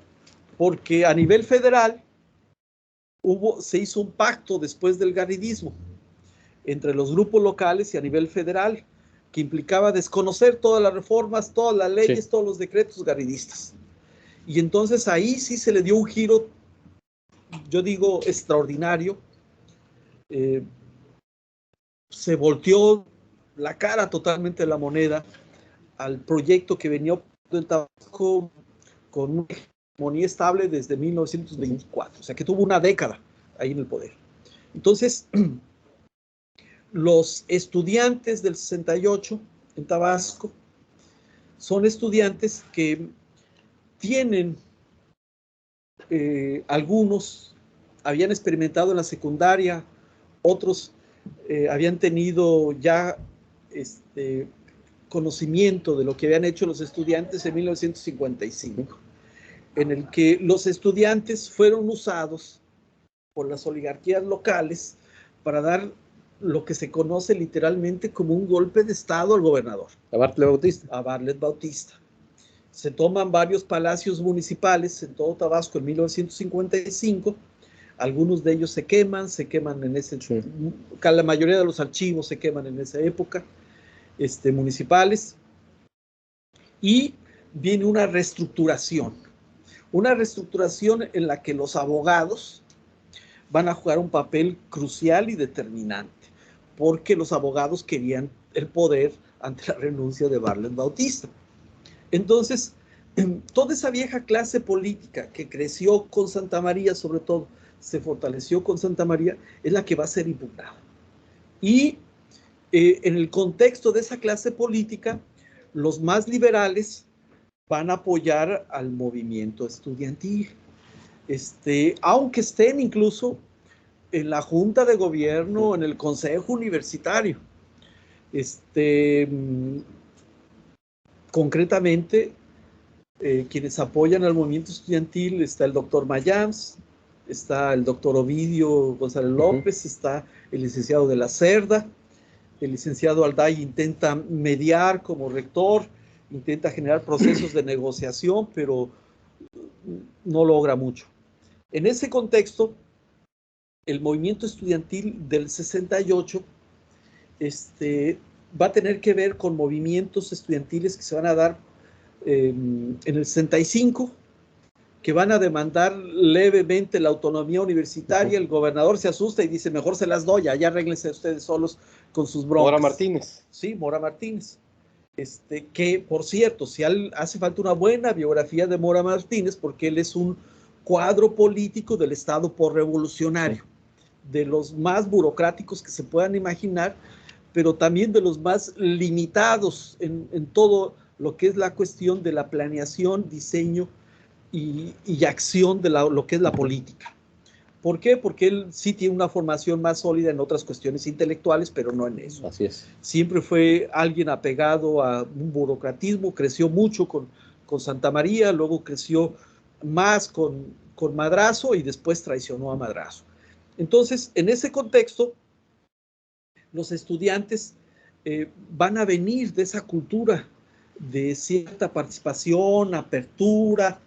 porque a nivel federal se hizo un pacto después del garridismo entre los grupos locales y a nivel federal, que implicaba desconocer todas las reformas, todas las leyes, todos los decretos garridistas. Y entonces ahí sí se le dio un giro, yo digo, extraordinario. Se volteó la cara totalmente de la moneda al proyecto que venía en Tabasco, con una hegemonía estable desde 1924, o sea que tuvo una década ahí en el poder. Entonces, los estudiantes del 68 en Tabasco son estudiantes que tienen, algunos habían experimentado en la secundaria, otros habían tenido ya conocimiento de lo que habían hecho los estudiantes en 1955, en el que los estudiantes fueron usados por las oligarquías locales para dar lo que se conoce literalmente como un golpe de Estado al gobernador. A Bartlett Bautista. A Bartlett Bautista. Se toman varios palacios municipales en todo Tabasco en 1955. Algunos de ellos se queman en ese... Sí. La mayoría de los archivos se queman en esa época, municipales. Y viene una reestructuración en la que los abogados van a jugar un papel crucial y determinante, porque los abogados querían el poder ante la renuncia de Bartlett Bautista. Entonces, toda esa vieja clase política que creció con Santa María, sobre todo, se fortaleció con Santa María, es la que va a ser impugnada. Y en el contexto de esa clase política, los más liberales van a apoyar al movimiento estudiantil. Aunque estén incluso en la Junta de Gobierno, en el Consejo Universitario. Concretamente, quienes apoyan al movimiento estudiantil, está el doctor Mayans, está el doctor Ovidio González López, está el licenciado de la Cerda, el licenciado Alday intenta mediar como rector, intenta generar procesos de negociación, pero no logra mucho. En ese contexto, el movimiento estudiantil del 68 va a tener que ver con movimientos estudiantiles que se van a dar en el 65, que van a demandar levemente la autonomía universitaria. El gobernador se asusta y dice, mejor se las doy, ya arréglense ustedes solos con sus broncas. Mora Martínez. Sí, Mora Martínez. Que, por cierto, si hace falta una buena biografía de Mora Martínez, porque él es un cuadro político del Estado posrevolucionario, de los más burocráticos que se puedan imaginar, pero también de los más limitados en todo lo que es la cuestión de la planeación, diseño y acción de lo que es la política. ¿Por qué? Porque él sí tiene una formación más sólida en otras cuestiones intelectuales, pero no en eso. Así es. Siempre fue alguien apegado a un burocratismo, creció mucho con Santa María, luego creció más con Madrazo y después traicionó a Madrazo. Entonces, en ese contexto, los estudiantes van a venir de esa cultura de cierta participación, apertura,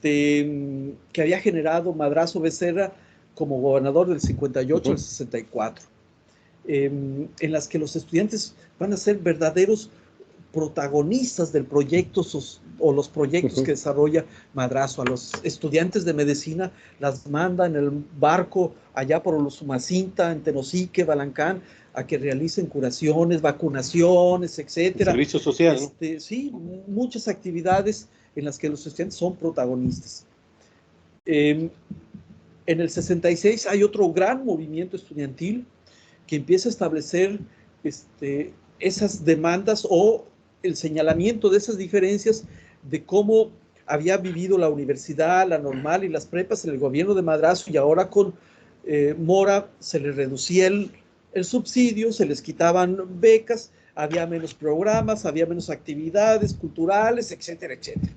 que había generado Madrazo Becerra como gobernador del 58 al 64, en las que los estudiantes van a ser verdaderos protagonistas del proyecto o los proyectos que desarrolla Madrazo. A los estudiantes de medicina las manda en el barco allá por Usumacinta, en Tenosique, Balancán, a que realicen curaciones, vacunaciones, etcétera. Servicio social, ¿no? Sí, muchas actividades en las que los estudiantes son protagonistas. En el 66 hay otro gran movimiento estudiantil que empieza a establecer esas demandas o el señalamiento de esas diferencias de cómo había vivido la universidad, la normal y las prepas en el gobierno de Madrazo, y ahora con Mora se les reducía el subsidio, se les quitaban becas, había menos programas, había menos actividades culturales, etcétera, etcétera.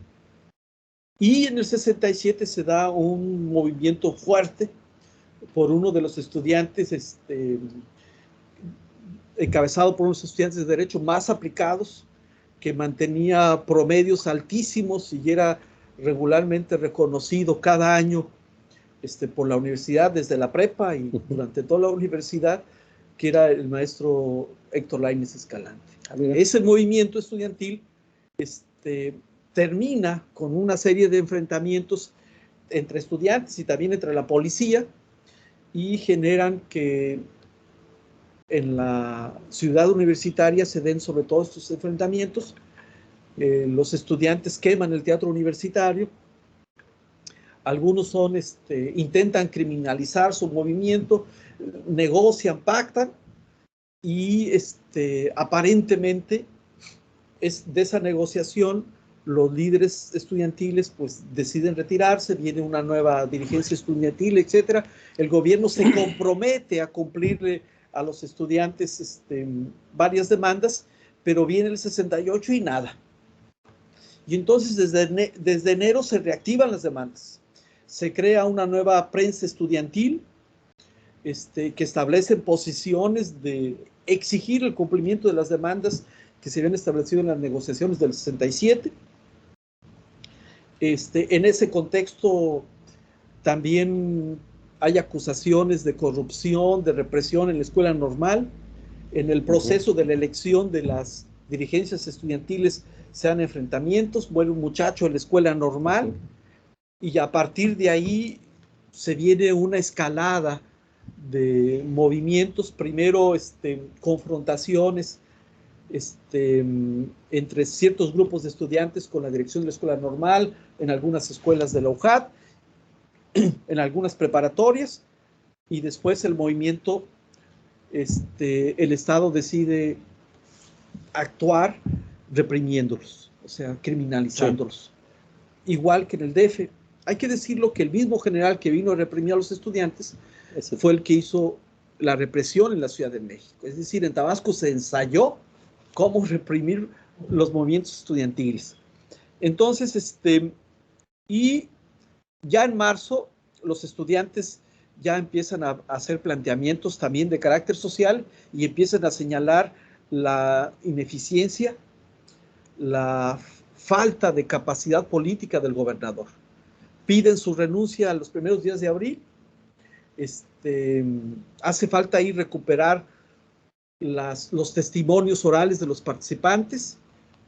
Y en el 67 se da un movimiento fuerte por uno de los estudiantes, encabezado por unos estudiantes de derecho más aplicados, que mantenía promedios altísimos y era regularmente reconocido cada año por la universidad, desde la prepa y durante toda la universidad, que era el maestro Héctor Lainez Escalante. Ese movimiento estudiantil termina con una serie de enfrentamientos entre estudiantes y también entre la policía, y generan que en la ciudad universitaria se den sobre todo estos enfrentamientos, Los estudiantes queman el teatro universitario. Algunos intentan criminalizar su movimiento, negocian, pactan, y aparentemente de esa negociación los líderes estudiantiles pues deciden retirarse, viene una nueva dirigencia estudiantil, etcétera. El gobierno se compromete a cumplirle a los estudiantes varias demandas, pero viene el 68 y nada. Y entonces desde enero se reactivan las demandas. Se crea una nueva prensa estudiantil que establecen posiciones de exigir el cumplimiento de las demandas que se habían establecido en las negociaciones del 67. En ese contexto también hay acusaciones de corrupción, de represión en la escuela normal. En el proceso de la elección de las dirigencias estudiantiles se dan enfrentamientos, muere un muchacho en la escuela normal, y a partir de ahí se viene una escalada de movimientos, primero confrontaciones entre ciertos grupos de estudiantes con la dirección de la escuela normal, en algunas escuelas de la UJAT, en algunas preparatorias, y después el movimiento, el Estado decide actuar reprimiéndolos, o sea, criminalizándolos. Sí. Igual que en el DF. Hay que decirlo que el mismo general que vino a reprimir a los estudiantes fue el que hizo la represión en la Ciudad de México. Es decir, en Tabasco se ensayó cómo reprimir los movimientos estudiantiles. Entonces, y ya en marzo los estudiantes ya empiezan a hacer planteamientos también de carácter social y empiezan a señalar la ineficiencia, la falta de capacidad política del gobernador. Piden su renuncia a los primeros días de abril. Hace falta ahí recuperar los testimonios orales de los participantes.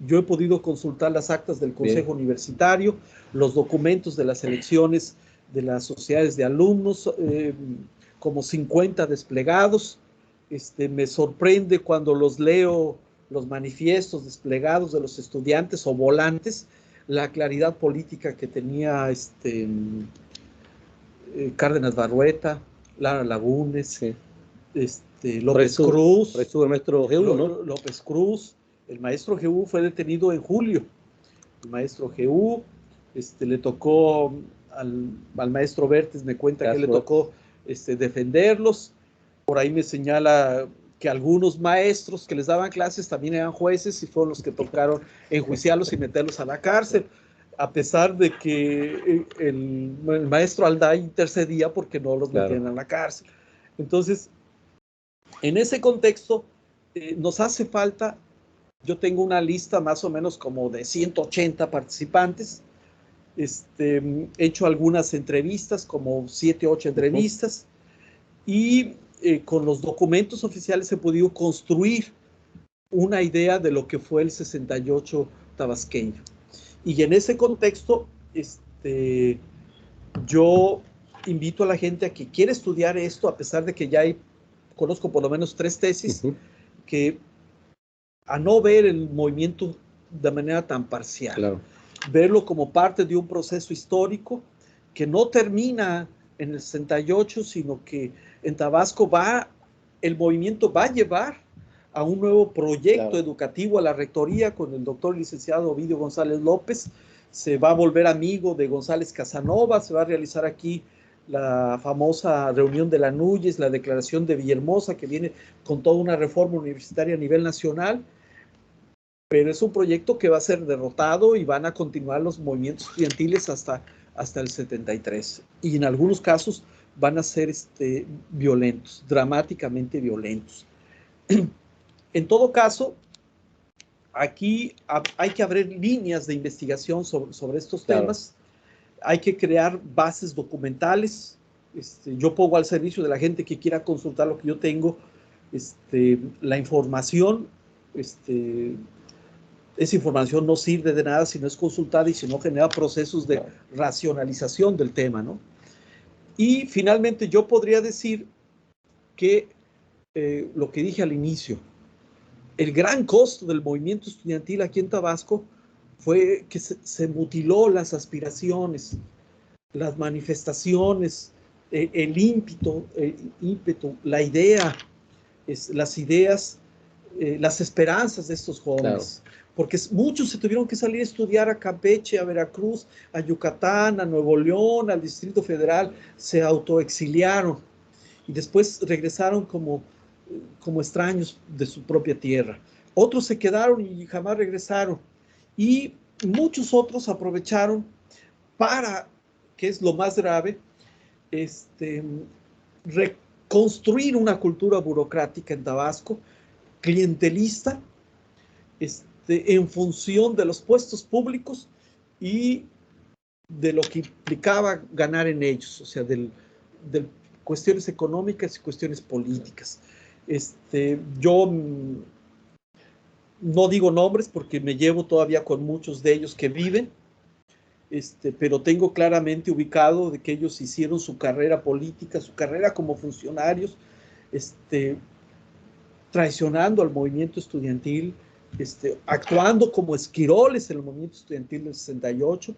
Yo he podido consultar las actas del Consejo Universitario, los documentos de las elecciones de las sociedades de alumnos, como 50 desplegados. Me sorprende cuando los leo, los manifiestos desplegados de los estudiantes o volantes, la claridad política que tenía Cárdenas Barrueta, Lara Lagunes, sí. López Cruz, el maestro GU, ¿no? López Cruz. El maestro GU fue detenido en julio. El maestro GU le tocó al maestro Bertes, me cuenta que le tocó defenderlos. Por ahí me señala que algunos maestros que les daban clases también eran jueces y fueron los que tocaron enjuiciarlos y meterlos a la cárcel, a pesar de que el maestro Alday intercedía porque no los metían a la cárcel. Entonces, en ese contexto, nos hace falta, yo tengo una lista más o menos como de 180 participantes, he hecho algunas entrevistas, como 7 u 8 entrevistas, y con los documentos oficiales he podido construir una idea de lo que fue el 68 tabasqueño. Y en ese contexto, yo invito a la gente a que quiera estudiar esto, a pesar de que ya conozco por lo menos 3 tesis, que a no ver el movimiento de manera tan parcial, verlo como parte de un proceso histórico que no termina en el 68, sino que en Tabasco el movimiento va a llevar a un nuevo proyecto educativo a la rectoría con el doctor licenciado Ovidio González López. Se va a volver amigo de González Casanova, se va a realizar aquí la famosa reunión de la Núñez, la declaración de Villahermosa, que viene con toda una reforma universitaria a nivel nacional, pero es un proyecto que va a ser derrotado y van a continuar los movimientos estudiantiles hasta el 73, y en algunos casos van a ser violentos, dramáticamente violentos. En todo caso, aquí hay que abrir líneas de investigación sobre estos temas, hay que crear bases documentales. Yo pongo al servicio de la gente que quiera consultar lo que yo tengo, la información. Esa información no sirve de nada si no es consultada y si no genera procesos de racionalización del tema, ¿no? Y finalmente yo podría decir que lo que dije al inicio, el gran costo del movimiento estudiantil aquí en Tabasco fue que se mutiló las aspiraciones, las manifestaciones, el ímpetu, la idea, las ideas, las esperanzas de estos jóvenes. Claro. Porque muchos se tuvieron que salir a estudiar a Campeche, a Veracruz, a Yucatán, a Nuevo León, al Distrito Federal, se autoexiliaron y después regresaron como extraños de su propia tierra. Otros se quedaron y jamás regresaron. Y muchos otros aprovecharon para, que es lo más grave, reconstruir una cultura burocrática en Tabasco, clientelista, en función de los puestos públicos y de lo que implicaba ganar en ellos, o sea, de cuestiones económicas y cuestiones políticas. Yo no digo nombres porque me llevo todavía con muchos de ellos que viven, pero tengo claramente ubicado de que ellos hicieron su carrera política, su carrera como funcionarios, traicionando al movimiento estudiantil, actuando como esquiroles en el movimiento estudiantil del 68,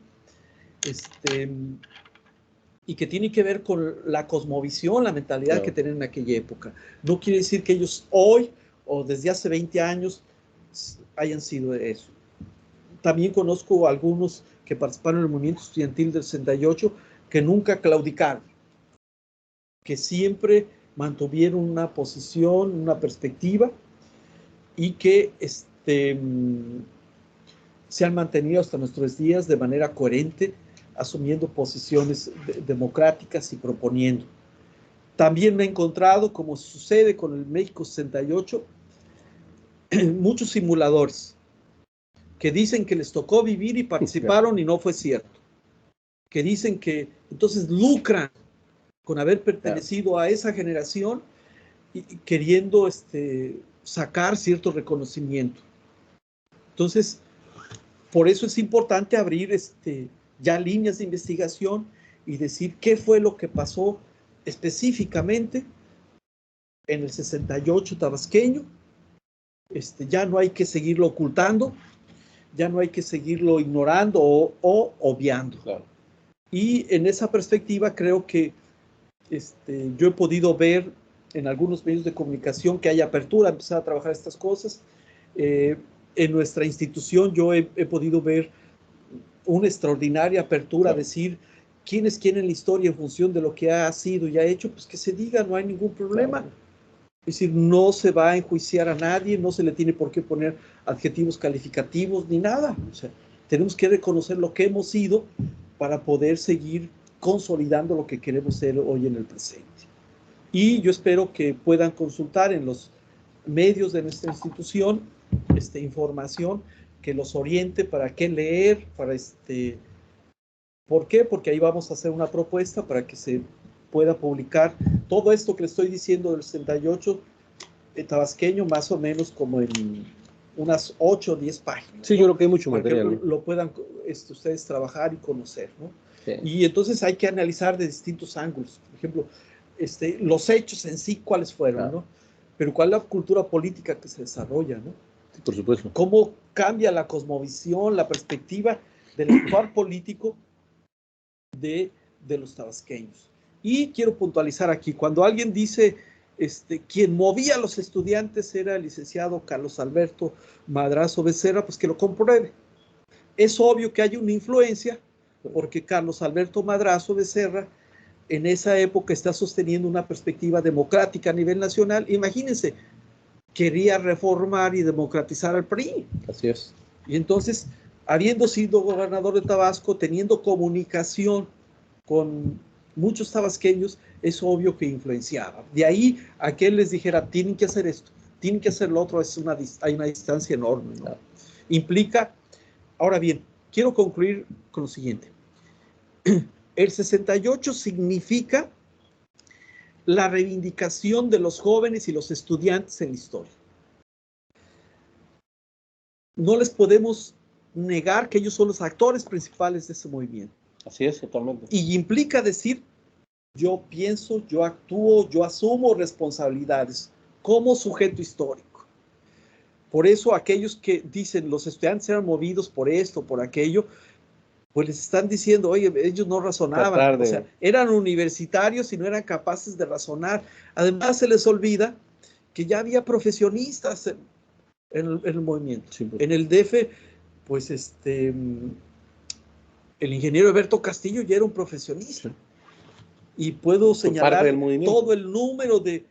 y que tiene que ver con la cosmovisión, la mentalidad que tenían en aquella época. No quiere decir que ellos hoy o desde hace 20 años hayan sido eso. También conozco a algunos que participaron en el movimiento estudiantil del 68 que nunca claudicaron, que siempre mantuvieron una posición, una perspectiva y que se han mantenido hasta nuestros días de manera coherente, asumiendo posiciones democráticas y proponiendo. También me he encontrado, como sucede con el México 68, muchos simuladores que dicen que les tocó vivir y participaron y no fue cierto. Que dicen que entonces lucran con haber pertenecido a esa generación y queriendo sacar cierto reconocimiento. Entonces, por eso es importante abrir ya líneas de investigación y decir qué fue lo que pasó específicamente en el 68 tabasqueño. Ya no hay que seguirlo ocultando, ya no hay que seguirlo ignorando o obviando. Claro. Y en esa perspectiva creo que yo he podido ver en algunos medios de comunicación que hay apertura a empezar a trabajar estas cosas. En nuestra institución yo he podido ver una extraordinaria apertura a decir quiénes quieren la historia en función de lo que ha sido y ha hecho, pues que se diga, no hay ningún problema. Claro. Es decir, no se va a enjuiciar a nadie, no se le tiene por qué poner adjetivos calificativos ni nada. O sea, tenemos que reconocer lo que hemos sido para poder seguir consolidando lo que queremos ser hoy en el presente. Y yo espero que puedan consultar en los medios de nuestra institución información que los oriente para qué leer, para ¿por qué? Porque ahí vamos a hacer una propuesta para que se pueda publicar todo esto que les estoy diciendo del 68 tabasqueño, más o menos como en unas 8 o 10 páginas. Sí, ¿no? Yo creo que hay mucho material. Para que lo puedan ustedes trabajar y conocer, ¿no? Sí. Y entonces hay que analizar de distintos ángulos. Por ejemplo, los hechos en sí, ¿cuáles fueron, ¿no? Pero ¿cuál es la cultura política que se desarrolla, ¿no? Sí, por supuesto. ¿Cómo cambia la cosmovisión, la perspectiva del actuar político de los tabasqueños? Y quiero puntualizar aquí, cuando alguien dice quien movía a los estudiantes era el licenciado Carlos Alberto Madrazo Becerra, pues que lo compruebe. Es obvio que hay una influencia, porque Carlos Alberto Madrazo Becerra en esa época está sosteniendo una perspectiva democrática a nivel nacional. Imagínense, quería reformar y democratizar al PRI. Así es. Y entonces, habiendo sido gobernador de Tabasco, teniendo comunicación con muchos tabasqueños, es obvio que influenciaba. De ahí a que él les dijera, tienen que hacer esto, tienen que hacer lo otro, hay una distancia enorme, ¿no? Implica, ahora bien, quiero concluir con lo siguiente. El 68 significa la reivindicación de los jóvenes y los estudiantes en la historia. No les podemos negar que ellos son los actores principales de ese movimiento. Así es, totalmente. Y implica decir, yo pienso, yo actúo, yo asumo responsabilidades como sujeto histórico. por eso aquellos que dicen los estudiantes eran movidos por esto, por aquello, pues les están diciendo, oye, ellos no razonaban, o sea, eran universitarios y no eran capaces de razonar. Además, se les olvida que ya había profesionistas en el movimiento. Sí, pues. En el DF, pues el ingeniero Alberto Castillo ya era un profesionista. Sí. Y puedo señalar todo el número de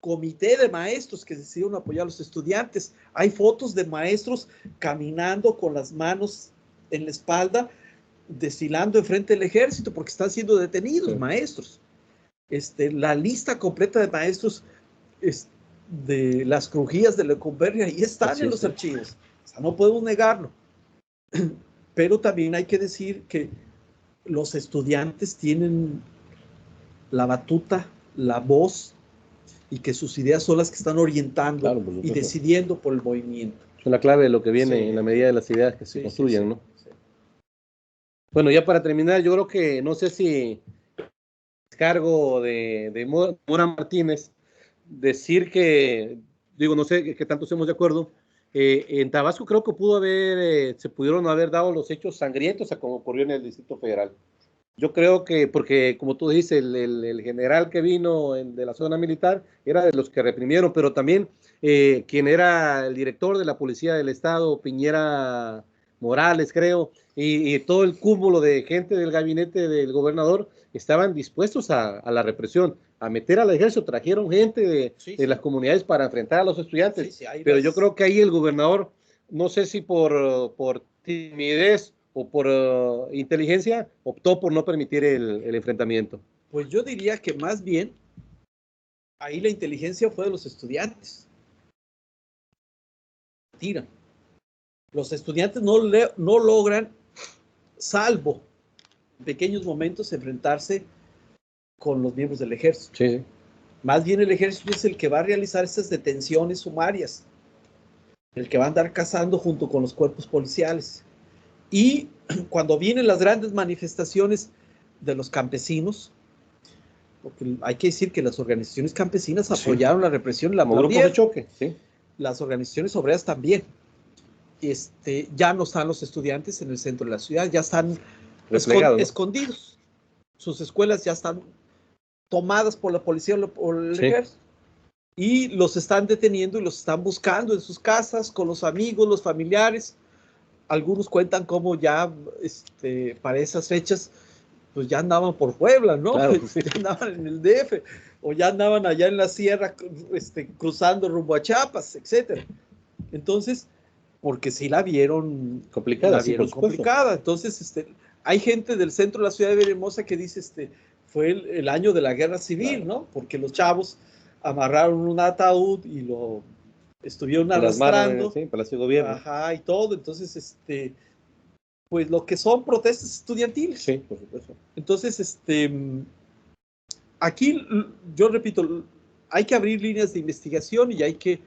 comité de maestros que decidieron apoyar a los estudiantes. Hay fotos de maestros caminando con las manos en la espalda, desfilando enfrente del ejército porque están siendo detenidos, sí. Maestros. La lista completa de maestros de las crujías de Lecumberri ahí están en los archivos. O sea, no podemos negarlo. Pero también hay que decir que los estudiantes tienen la batuta, la voz, y que sus ideas son las que están orientando, claro, y decidiendo por el movimiento. Es la clave de lo que viene, sí, en la medida de las ideas que se construyen, ¿no? Sí. Bueno, ya para terminar, yo creo que, no sé si es cargo de Mora Martínez decir que, digo, no sé qué tanto estemos de acuerdo, en Tabasco creo que se pudieron haber dado los hechos sangrientos a como ocurrió en el Distrito Federal. Yo creo que, porque como tú dices, el general que vino de la zona militar era de los que reprimieron, pero también quien era el director de la Policía del Estado, Piñera Morales, creo, y todo el cúmulo de gente del gabinete del gobernador estaban dispuestos a la represión, a meter al ejército. Trajeron gente de las comunidades para enfrentar a los estudiantes, pero yo creo que ahí el gobernador, no sé si por timidez o por inteligencia, optó por no permitir el enfrentamiento. Pues yo diría que más bien ahí la inteligencia fue de los estudiantes. Tira. Los estudiantes no logran, salvo pequeños momentos, enfrentarse con los miembros del ejército. Sí. Más bien el ejército es el que va a realizar estas detenciones sumarias, el que va a andar cazando junto con los cuerpos policiales. Y cuando vienen las grandes manifestaciones de los campesinos, porque hay que decir que las organizaciones campesinas apoyaron la represión, la grupos de choque, sí. Las organizaciones obreras también. Ya no están los estudiantes en el centro de la ciudad, ya están escondidos. Sus escuelas ya están tomadas por la policía o por el ejército. Y los están deteniendo y los están buscando en sus casas, con los amigos, los familiares. Algunos cuentan cómo ya para esas fechas pues ya andaban por Puebla, ¿no? Claro, sí. Ya andaban en el DF, o ya andaban allá en la sierra cruzando rumbo a Chiapas, etc. Entonces, porque sí la vieron complicada. Entonces, hay gente del centro de la ciudad de Villahermosa que dice, fue el año de la guerra civil, claro, ¿no? Porque los chavos amarraron un ataúd y lo estuvieron arrastrando. Sí, Palacio de Gobierno. Ajá, y todo. Entonces, pues lo que son protestas estudiantiles. Sí, por supuesto. Entonces, aquí, yo repito, hay que abrir líneas de investigación y hay que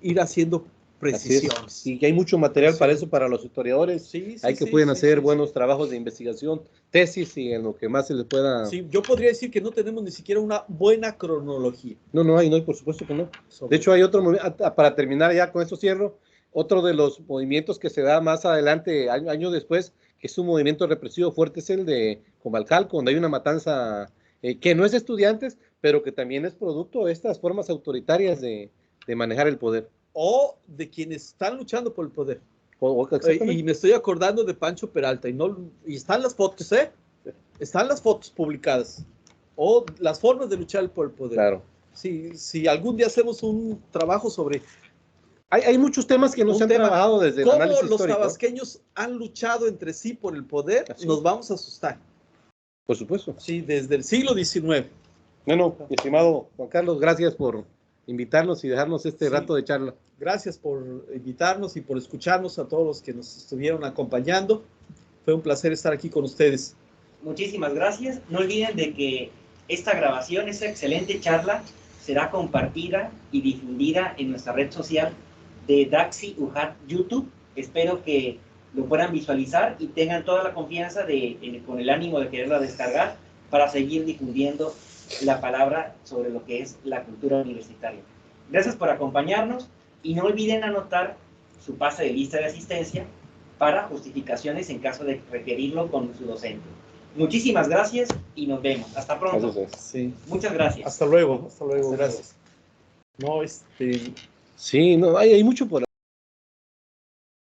ir haciendo precisiones. Y que hay mucho material para eso, para los historiadores. Pueden hacer buenos trabajos de investigación, tesis y en lo que más se les pueda. Sí, yo podría decir que no tenemos ni siquiera una buena cronología. No hay, por supuesto que no. De hecho, hay otro movimiento, para terminar ya con esto cierro, otro de los movimientos que se da más adelante, años después, que es un movimiento represivo fuerte, es el de Comalcalco, donde hay una matanza que no es de estudiantes, pero que también es producto de estas formas autoritarias de manejar el poder. O de quienes están luchando por el poder. Y me estoy acordando de Pancho Peralta, y están las fotos, están las fotos publicadas, o las formas de luchar por el poder. Claro. Si algún día hacemos un trabajo sobre... Hay muchos temas que no se han trabajado desde el análisis histórico. Cómo los tabasqueños han luchado entre sí por el poder, nos vamos a asustar. Por supuesto. Sí, desde el siglo XIX. Bueno, estimado Juan Carlos, gracias por invitarnos y dejarnos rato de charla. Gracias por invitarnos y por escucharnos a todos los que nos estuvieron acompañando. Fue un placer estar aquí con ustedes. Muchísimas gracias. No olviden de que esta grabación, esta excelente charla, será compartida y difundida en nuestra red social de Daxi UJAT YouTube. Espero que lo puedan visualizar y tengan toda la confianza con el ánimo de quererla descargar para seguir difundiendo la palabra sobre lo que es la cultura universitaria. Gracias por acompañarnos. Y no olviden anotar su pase de lista de asistencia para justificaciones en caso de requerirlo con su docente. Muchísimas gracias y nos vemos. Hasta pronto. Sí. Muchas gracias. Hasta luego, gracias. No, Sí, no, hay mucho por